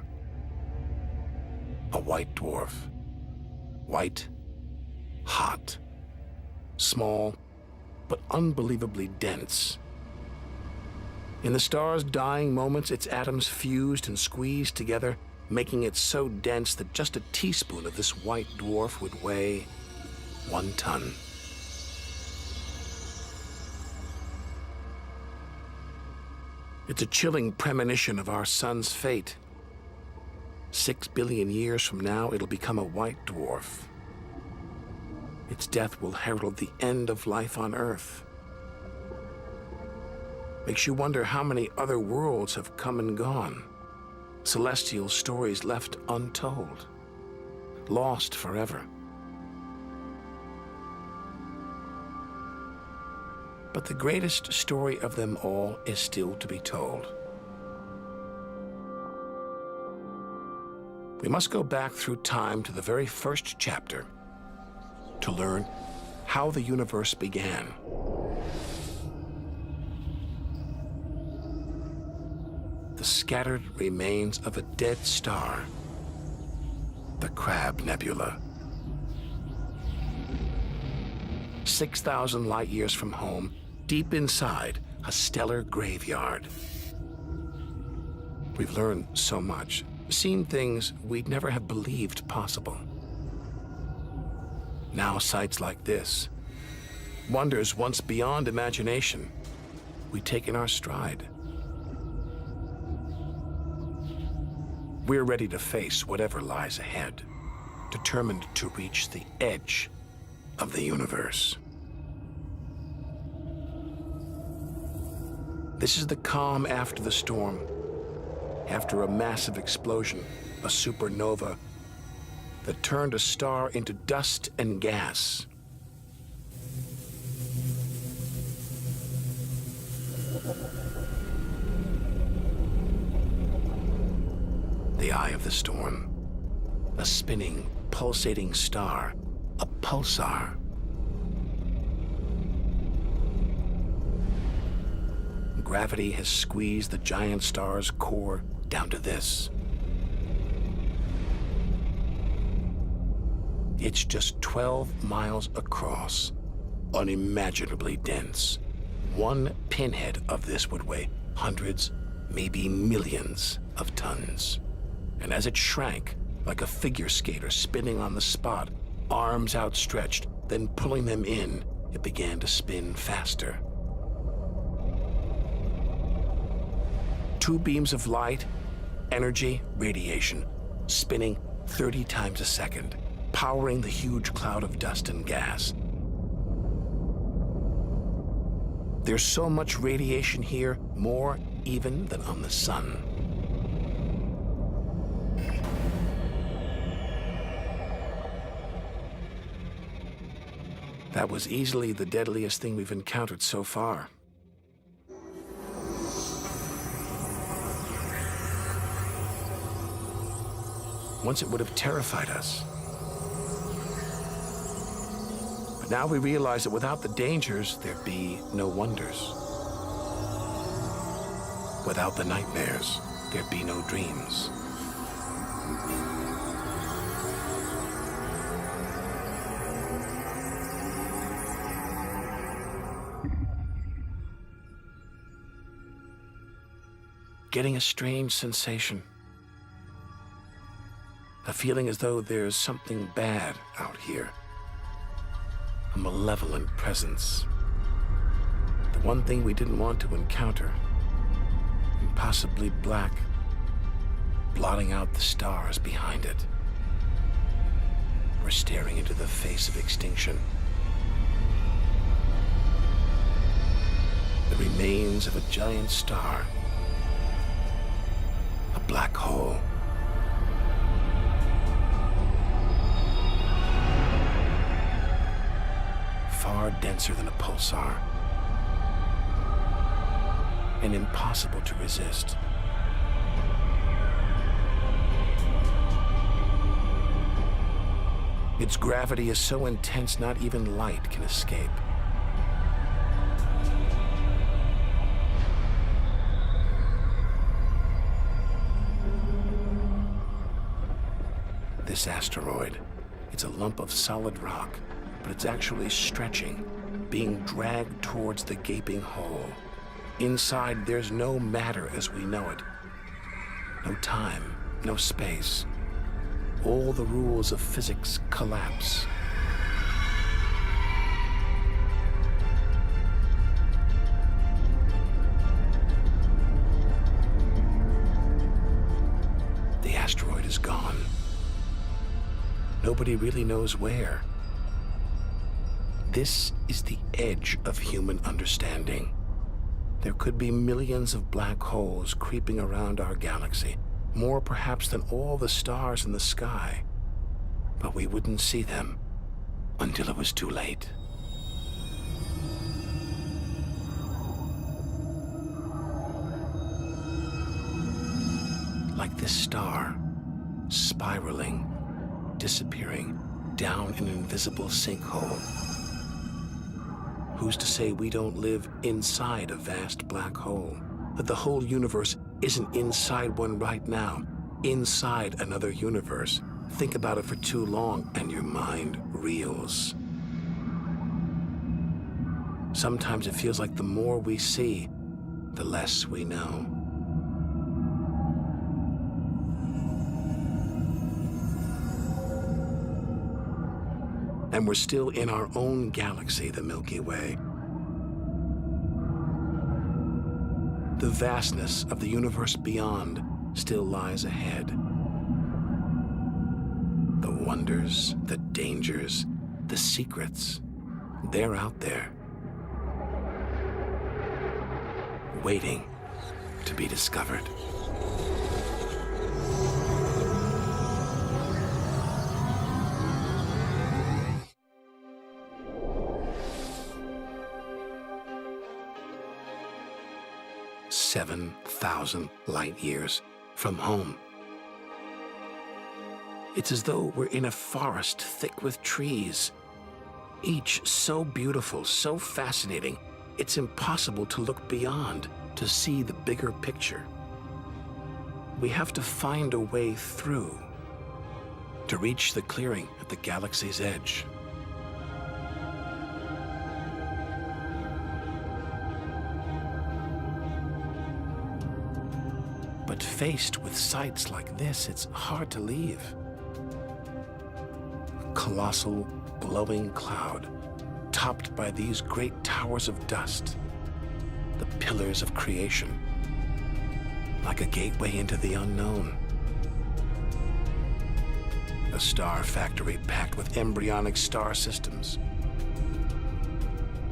A white dwarf. White, hot, small, but unbelievably dense. In the star's dying moments, its atoms fused and squeezed together, making it so dense that just a teaspoon of this white dwarf would weigh 1 ton. It's a chilling premonition of our sun's fate. 6 billion years from now, it'll become a white dwarf. Its death will herald the end of life on Earth. Makes you wonder how many other worlds have come and gone. Celestial stories left untold. Lost forever. But the greatest story of them all is still to be told. We must go back through time to the very first chapter to learn how the universe began. the scattered remains of a dead star, the Crab Nebula. 6,000 light years from home, deep inside a stellar graveyard. We've learned so much, seen things we'd never have believed possible. Now sights like this, wonders once beyond imagination, we take in our stride. We're ready to face whatever lies ahead, determined to reach the edge of the universe. This is the calm after the storm. After a massive explosion, a supernova that turned a star into dust and gas. The eye of the storm, a spinning, pulsating star, a pulsar. Gravity has squeezed the giant star's core down to this. It's just 12 miles across, unimaginably dense. One pinhead of this would weigh hundreds, maybe millions of tons. And as it shrank, like a figure skater spinning on the spot, arms outstretched, then pulling them in, it began to spin faster. 2 beams of light, energy, radiation, spinning 30 times a second, powering the huge cloud of dust and gas. There's so much radiation here, more even than on the sun. That was easily the deadliest thing we've encountered so far. Once it would have terrified us. But now we realize that without the dangers, there'd be no wonders. Without the nightmares, there'd be no dreams. Getting a strange sensation. A feeling as though there's something bad out here. A malevolent presence. The one thing we didn't want to encounter. Impossibly black, blotting out the stars behind it. We're staring into the face of extinction. The remains of a giant star. A black hole. Far denser than a pulsar, and impossible to resist. Its gravity is so intense not even light can escape. This asteroid, it's a lump of solid rock, but it's actually stretching, being dragged towards the gaping hole. Inside, there's no matter as we know it. No time, no space. All the rules of physics collapse. The asteroid is gone. Nobody really knows where. This is the edge of human understanding. There could be millions of black holes creeping around our galaxy, more perhaps than all the stars in the sky. But we wouldn't see them until it was too late. Like this star, spiraling, disappearing down an invisible sinkhole. Who's to say we don't live inside a vast black hole? That the whole universe isn't inside one right now, inside another universe. Think about it for too long and your mind reels. Sometimes it feels like the more we see, the less we know. And we're still in our own galaxy, the Milky Way. The vastness of the universe beyond still lies ahead. The wonders, the dangers, the secrets, they're out there, waiting to be discovered. "7,000 light years from home." It's as though we're in a forest thick with trees, each so beautiful, so fascinating, it's impossible to look beyond, to see the bigger picture. We have to find a way through, to reach the clearing at the galaxy's edge. But faced with sights like this, it's hard to leave. A colossal, glowing cloud, topped by these great towers of dust, the pillars of creation, like a gateway into the unknown. A star factory packed with embryonic star systems,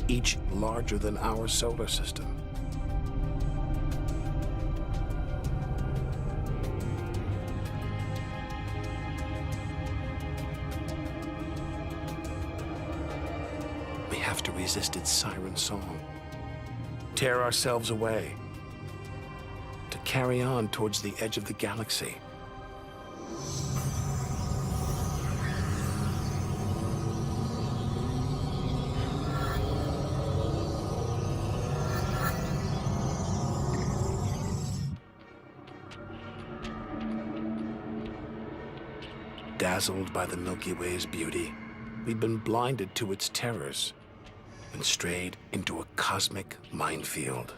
each larger than our solar system. We have to resist its siren song, tear ourselves away, to carry on towards the edge of the galaxy. Dazzled by the Milky Way's beauty, we've been blinded to its terrors and strayed into a cosmic minefield.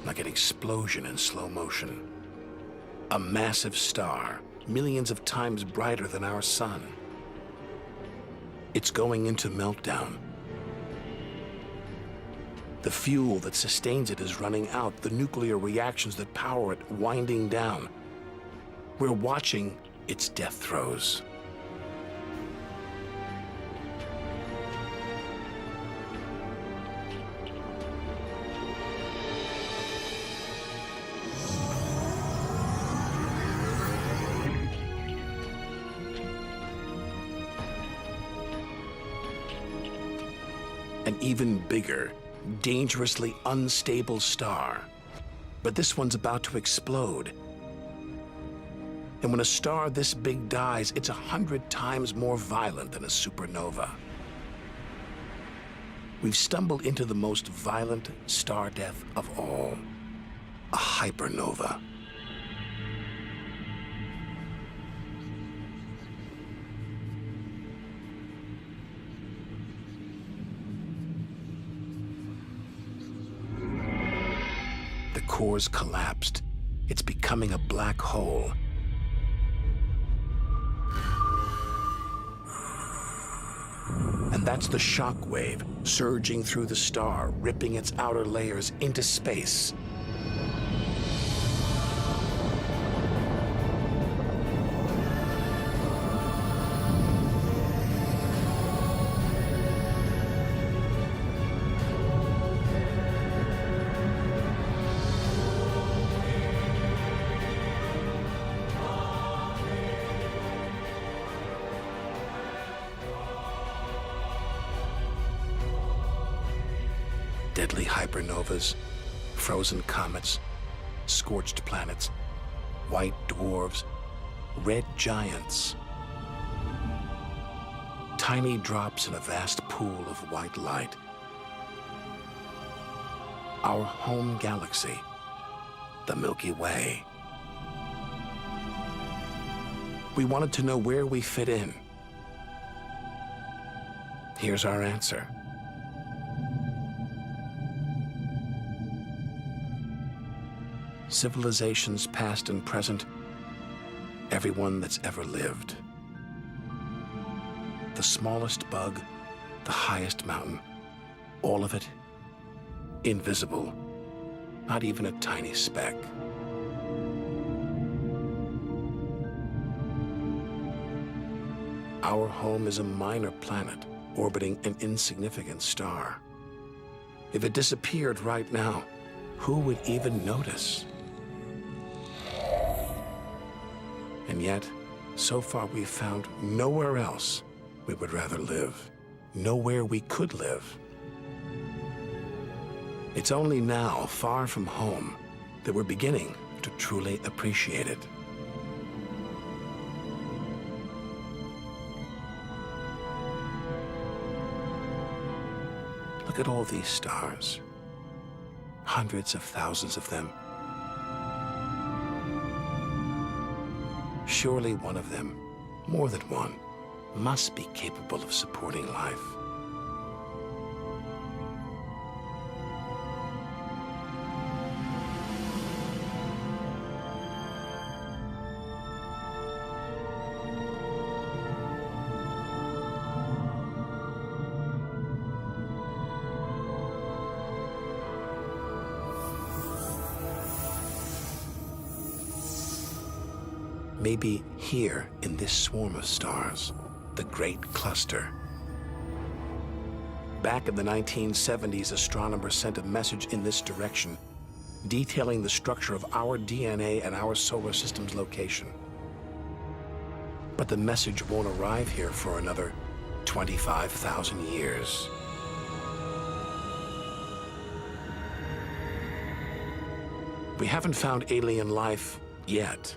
Like an explosion in slow motion. A massive star, millions of times brighter than our sun. It's going into meltdown. The fuel that sustains it is running out, the nuclear reactions that power it winding down. We're watching its death throes. An even bigger, dangerously unstable star. But this one's about to explode. And when a star this big dies, it's 100 times more violent than a supernova. We've stumbled into the most violent star death of all, a hypernova. The core's collapsed. It's becoming a black hole. And that's the shock wave surging through the star, ripping its outer layers into space. Deadly hypernovas, frozen comets, scorched planets, white dwarfs, red giants. Tiny drops in a vast pool of white light. Our home galaxy the Milky Way. We wanted to know where we fit in. Here's our answer. Civilizations past and present, everyone that's ever lived. The smallest bug, the highest mountain, all of it invisible, not even a tiny speck. Our home is a minor planet orbiting an insignificant star. If it disappeared right now, who would even notice? And yet, so far we've found nowhere else we would rather live, nowhere we could live. It's only now, far from home, that we're beginning to truly appreciate it. Look at all these stars. Hundreds of thousands of them. Surely one of them, more than one, must be capable of supporting life. Maybe here in this swarm of stars, the Great Cluster. Back in the 1970s, astronomers sent a message in this direction, detailing the structure of our DNA and our solar system's location. But the message won't arrive here for another 25,000 years. We haven't found alien life yet.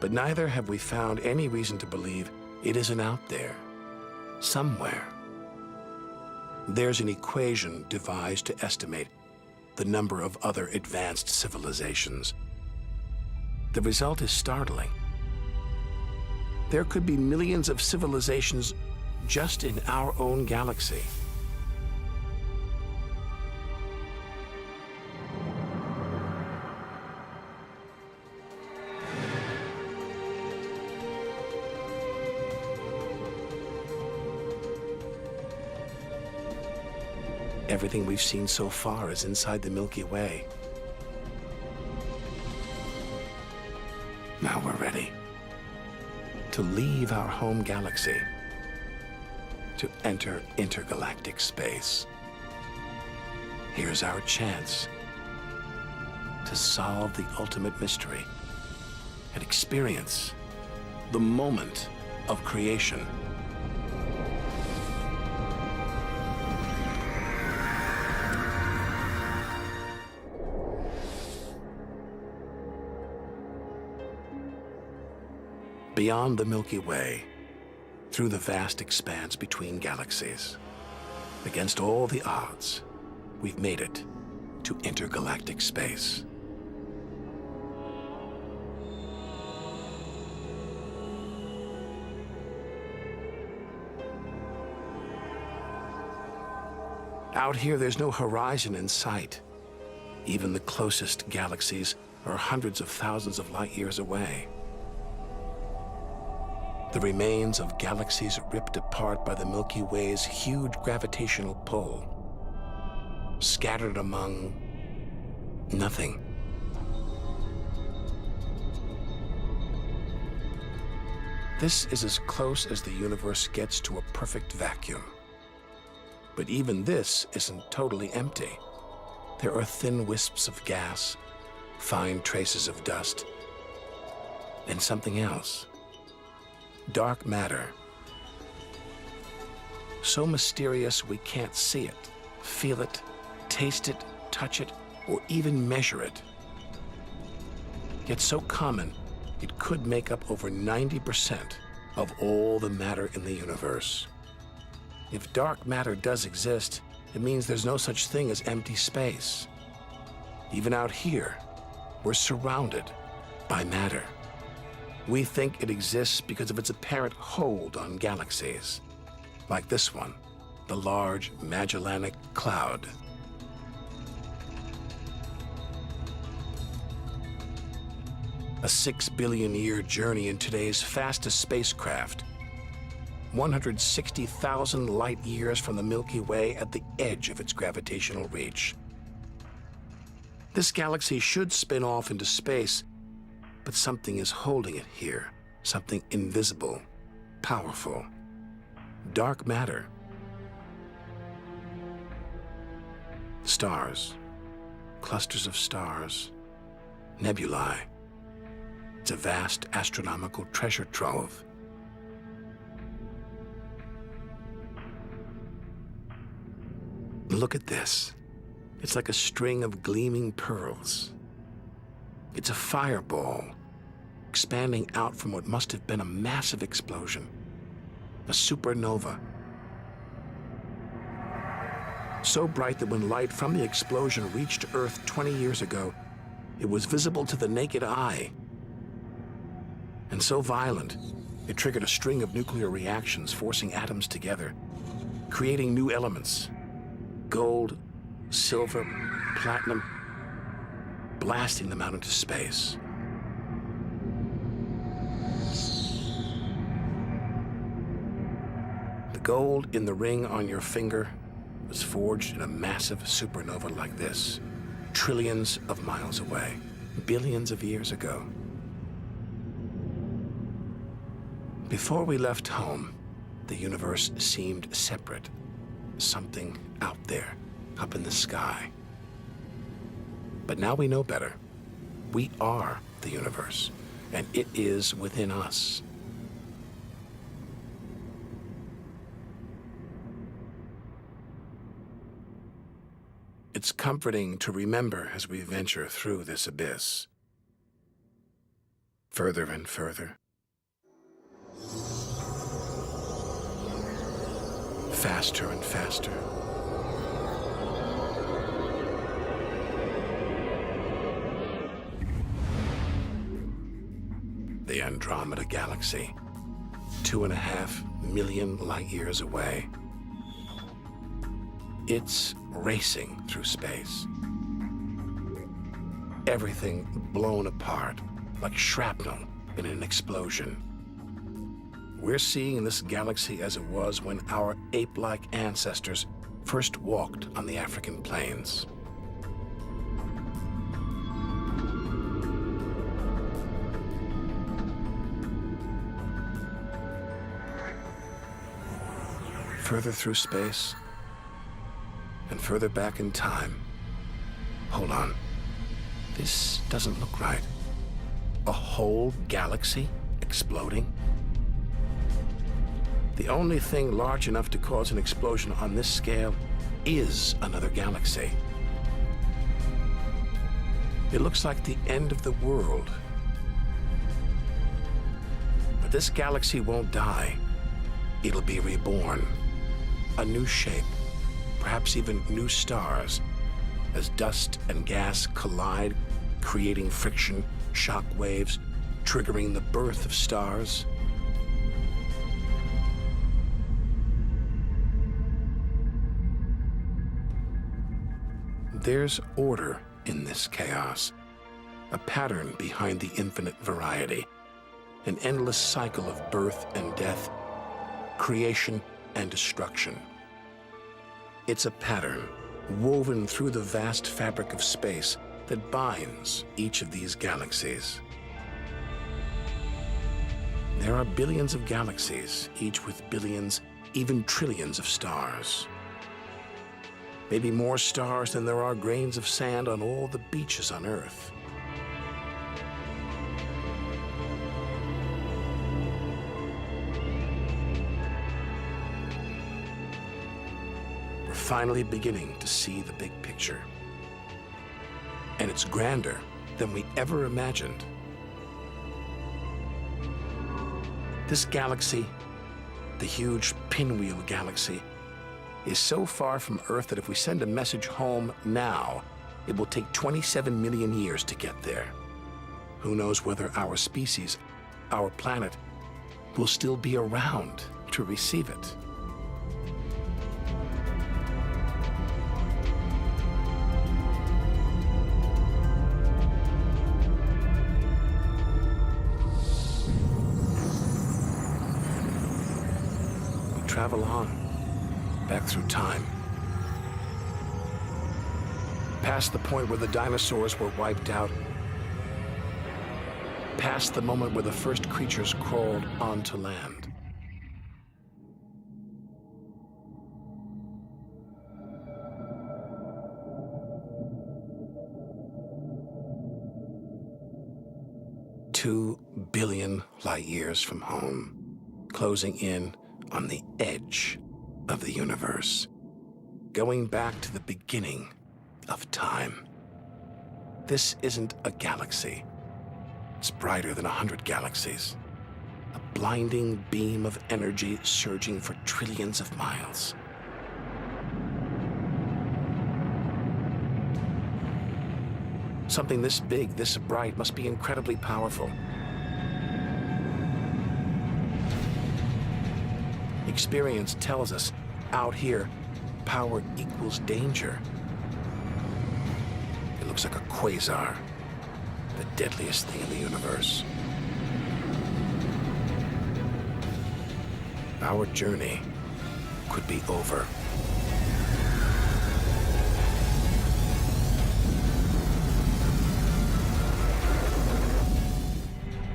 But neither have we found any reason to believe it isn't out there, somewhere. There's an equation devised to estimate the number of other advanced civilizations. The result is startling. There could be millions of civilizations just in our own galaxy. Everything we've seen so far is inside the Milky Way. Now we're ready to leave our home galaxy, to enter intergalactic space. Here's our chance to solve the ultimate mystery and experience the moment of creation. Beyond the Milky Way, through the vast expanse between galaxies, against all the odds, we've made it to intergalactic space. Out here, there's no horizon in sight. Even the closest galaxies are hundreds of thousands of light years away. The remains of galaxies ripped apart by the Milky Way's huge gravitational pull, scattered among nothing. This is as close as the universe gets to a perfect vacuum. But even this isn't totally empty. There are thin wisps of gas, fine traces of dust, and something else. Dark matter. So mysterious we can't see it, feel it, taste it, touch it, or even measure it. Yet so common, it could make up over 90% of all the matter in the universe. If dark matter does exist, it means there's no such thing as empty space. Even out here, we're surrounded by matter. We think it exists because of its apparent hold on galaxies, like this one, the Large Magellanic Cloud. A 6 billion year journey in today's fastest spacecraft, 160,000 light years from the Milky Way at the edge of its gravitational reach. This galaxy should spin off into space, but something is holding it here, something invisible, powerful. Dark matter. Stars, clusters of stars, nebulae. It's a vast astronomical treasure trove. Look at this. It's like a string of gleaming pearls. It's a fireball, expanding out from what must have been a massive explosion, a supernova. So bright that when light from the explosion reached Earth 20 years ago, it was visible to the naked eye. And so violent, it triggered a string of nuclear reactions, forcing atoms together, creating new elements: gold, silver, platinum, blasting them out into space. The gold in the ring on your finger was forged in a massive supernova like this, trillions of miles away, billions of years ago. Before we left home, the universe seemed separate, something out there, up in the sky. But now we know better. We are the universe, and it is within us. It's comforting to remember as we venture through this abyss. Further and further. Faster and faster. The Andromeda Galaxy, 2.5 million light years away. It's racing through space. Everything blown apart, like shrapnel in an explosion. We're seeing this galaxy as it was when our ape-like ancestors first walked on the African plains. Further through space, and further back in time. Hold on. This doesn't look right. A whole galaxy exploding? The only thing large enough to cause an explosion on this scale is another galaxy. It looks like the end of the world. But this galaxy won't die. It'll be reborn. A new shape, perhaps even new stars, as dust and gas collide, creating friction, shock waves, triggering the birth of stars. There's order in this chaos, a pattern behind the infinite variety, an endless cycle of birth and death, creation and destruction. It's a pattern woven through the vast fabric of space that binds each of these galaxies. There are billions of galaxies, each with billions, even trillions of stars. Maybe more stars than there are grains of sand on all the beaches on Earth. We're finally beginning to see the big picture. And it's grander than we ever imagined. This galaxy, the huge Pinwheel Galaxy, is so far from Earth that if we send a message home now, It will take 27 million years to get there. Who knows whether our species, our planet, will still be around to receive it. We travel on, back through time. Past the point where the dinosaurs were wiped out. Past the moment where the first creatures crawled onto land. Two billion light years from home, closing in on the edge of the universe, going back to the beginning of time. This isn't a galaxy. It's brighter than 100 galaxies. A blinding beam of energy surging for trillions of miles. Something this big, this bright, must be incredibly powerful. Experience tells us, out here, power equals danger. It looks like a quasar, the deadliest thing in the universe. Our journey could be over.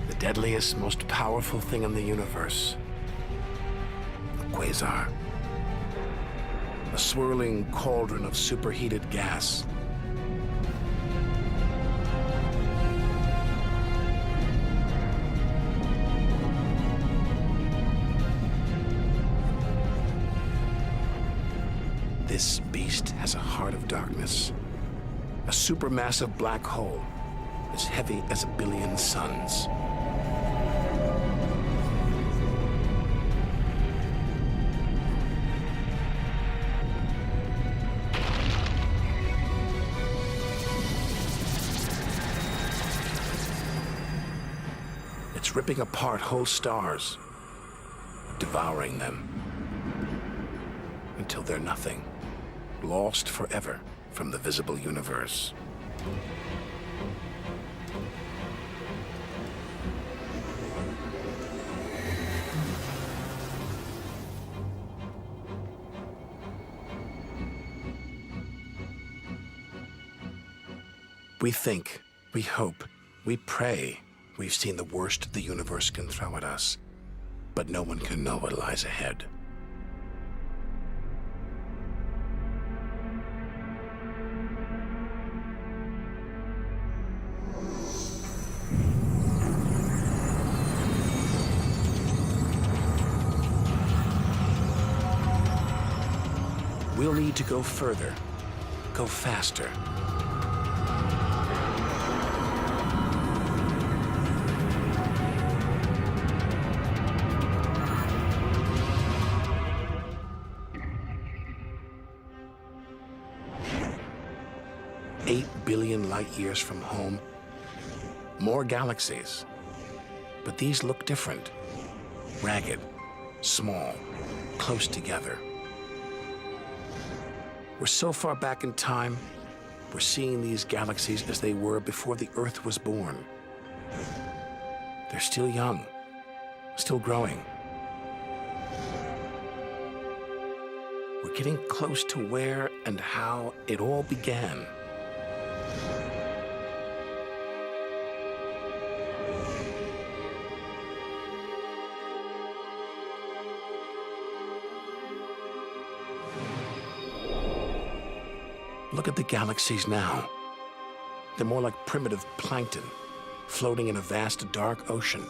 The deadliest, most powerful thing in the universe. A quasar. A swirling cauldron of superheated gas. This beast has a heart of darkness. A supermassive black hole as heavy as a billion suns. It's ripping apart whole stars, devouring them, until they're nothing. Lost forever from the visible universe. We think, we hope, we pray we've seen the worst the universe can throw at us, but no one can know what lies ahead. We'll need to go further, go faster. $8 billion light years from home, more galaxies. But these look different, ragged, small, close together. We're so far back in time, we're seeing these galaxies as they were before the Earth was born. They're still young, still growing. We're getting close to where and how it all began. Look at the galaxies now. They're more like primitive plankton, floating in a vast, dark ocean.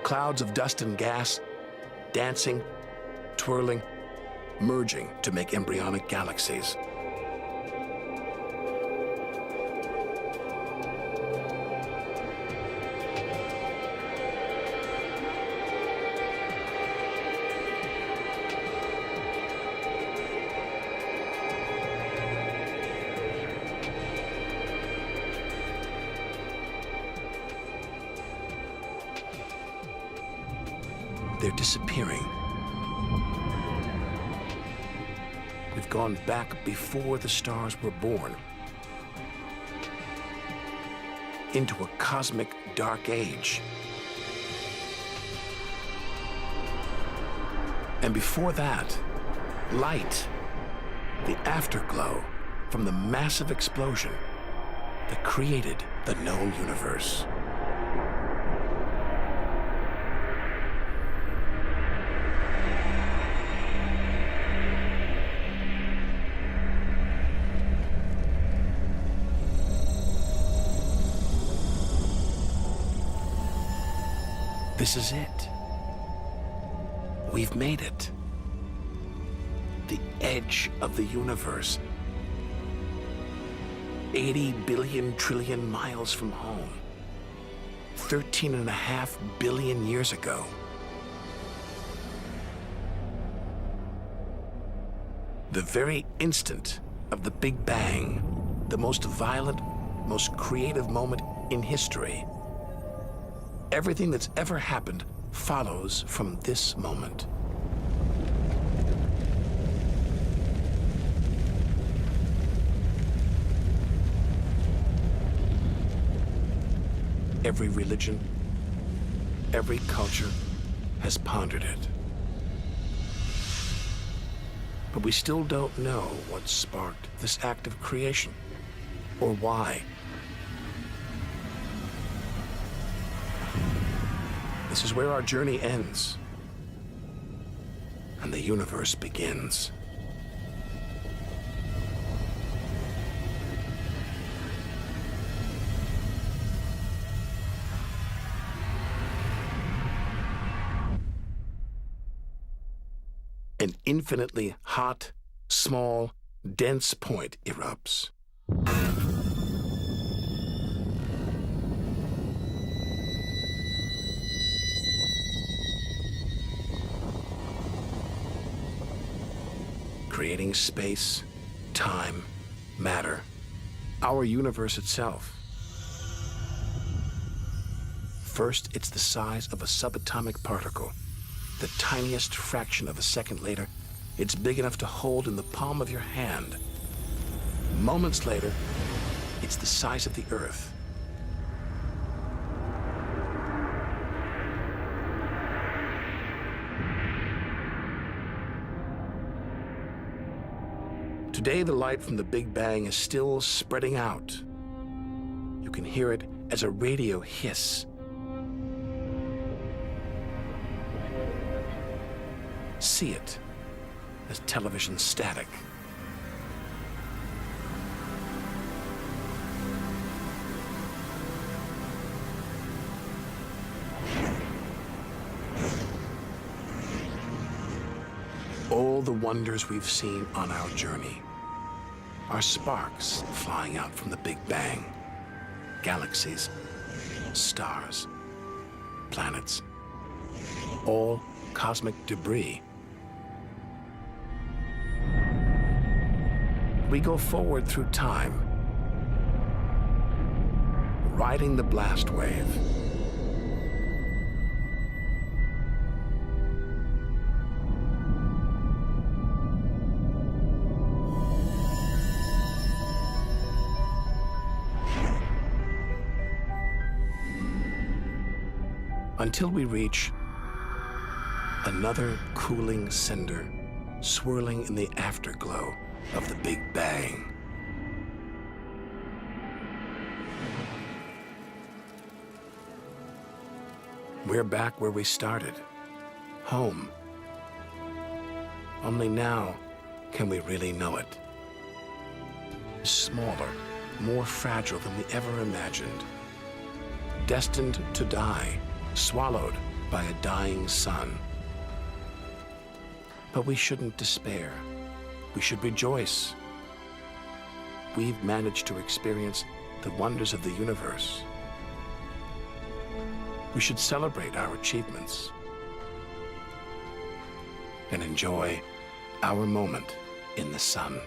Clouds of dust and gas, dancing, twirling, merging to make embryonic galaxies. they're disappearing. We've gone back before the stars were born, into a cosmic dark age. And before that, light, the afterglow from the massive explosion that created the known universe. This is it. We've made it. The edge of the universe. 80 billion trillion miles from home. 13.5 billion years ago. The very instant of the Big Bang, the most violent, most creative moment in history. Everything that's ever happened follows from this moment. Every religion, every culture has pondered it. But we still don't know what sparked this act of creation, or why. This is where our journey ends, and the universe begins. An infinitely hot, small, dense point erupts. Creating space, time, matter, our universe itself. First, it's the size of a subatomic particle. The tiniest fraction of a second later, it's big enough to hold in the palm of your hand. Moments later, it's the size of the Earth. Today, the light from the Big Bang is still spreading out. You can hear it as a radio hiss. See it as television static. All the wonders we've seen on our journey are sparks flying out from the Big Bang. Galaxies, stars, planets, all cosmic debris. We go forward through time, riding the blast wave. Until we reach another cooling cinder swirling in the afterglow of the Big Bang. We're back where we started, home. Only now can we really know it. Smaller, more fragile than we ever imagined. Destined to die, swallowed by a dying sun. But we shouldn't despair. We should rejoice. We've managed to experience the wonders of the universe. We should celebrate our achievements and enjoy our moment in the sun.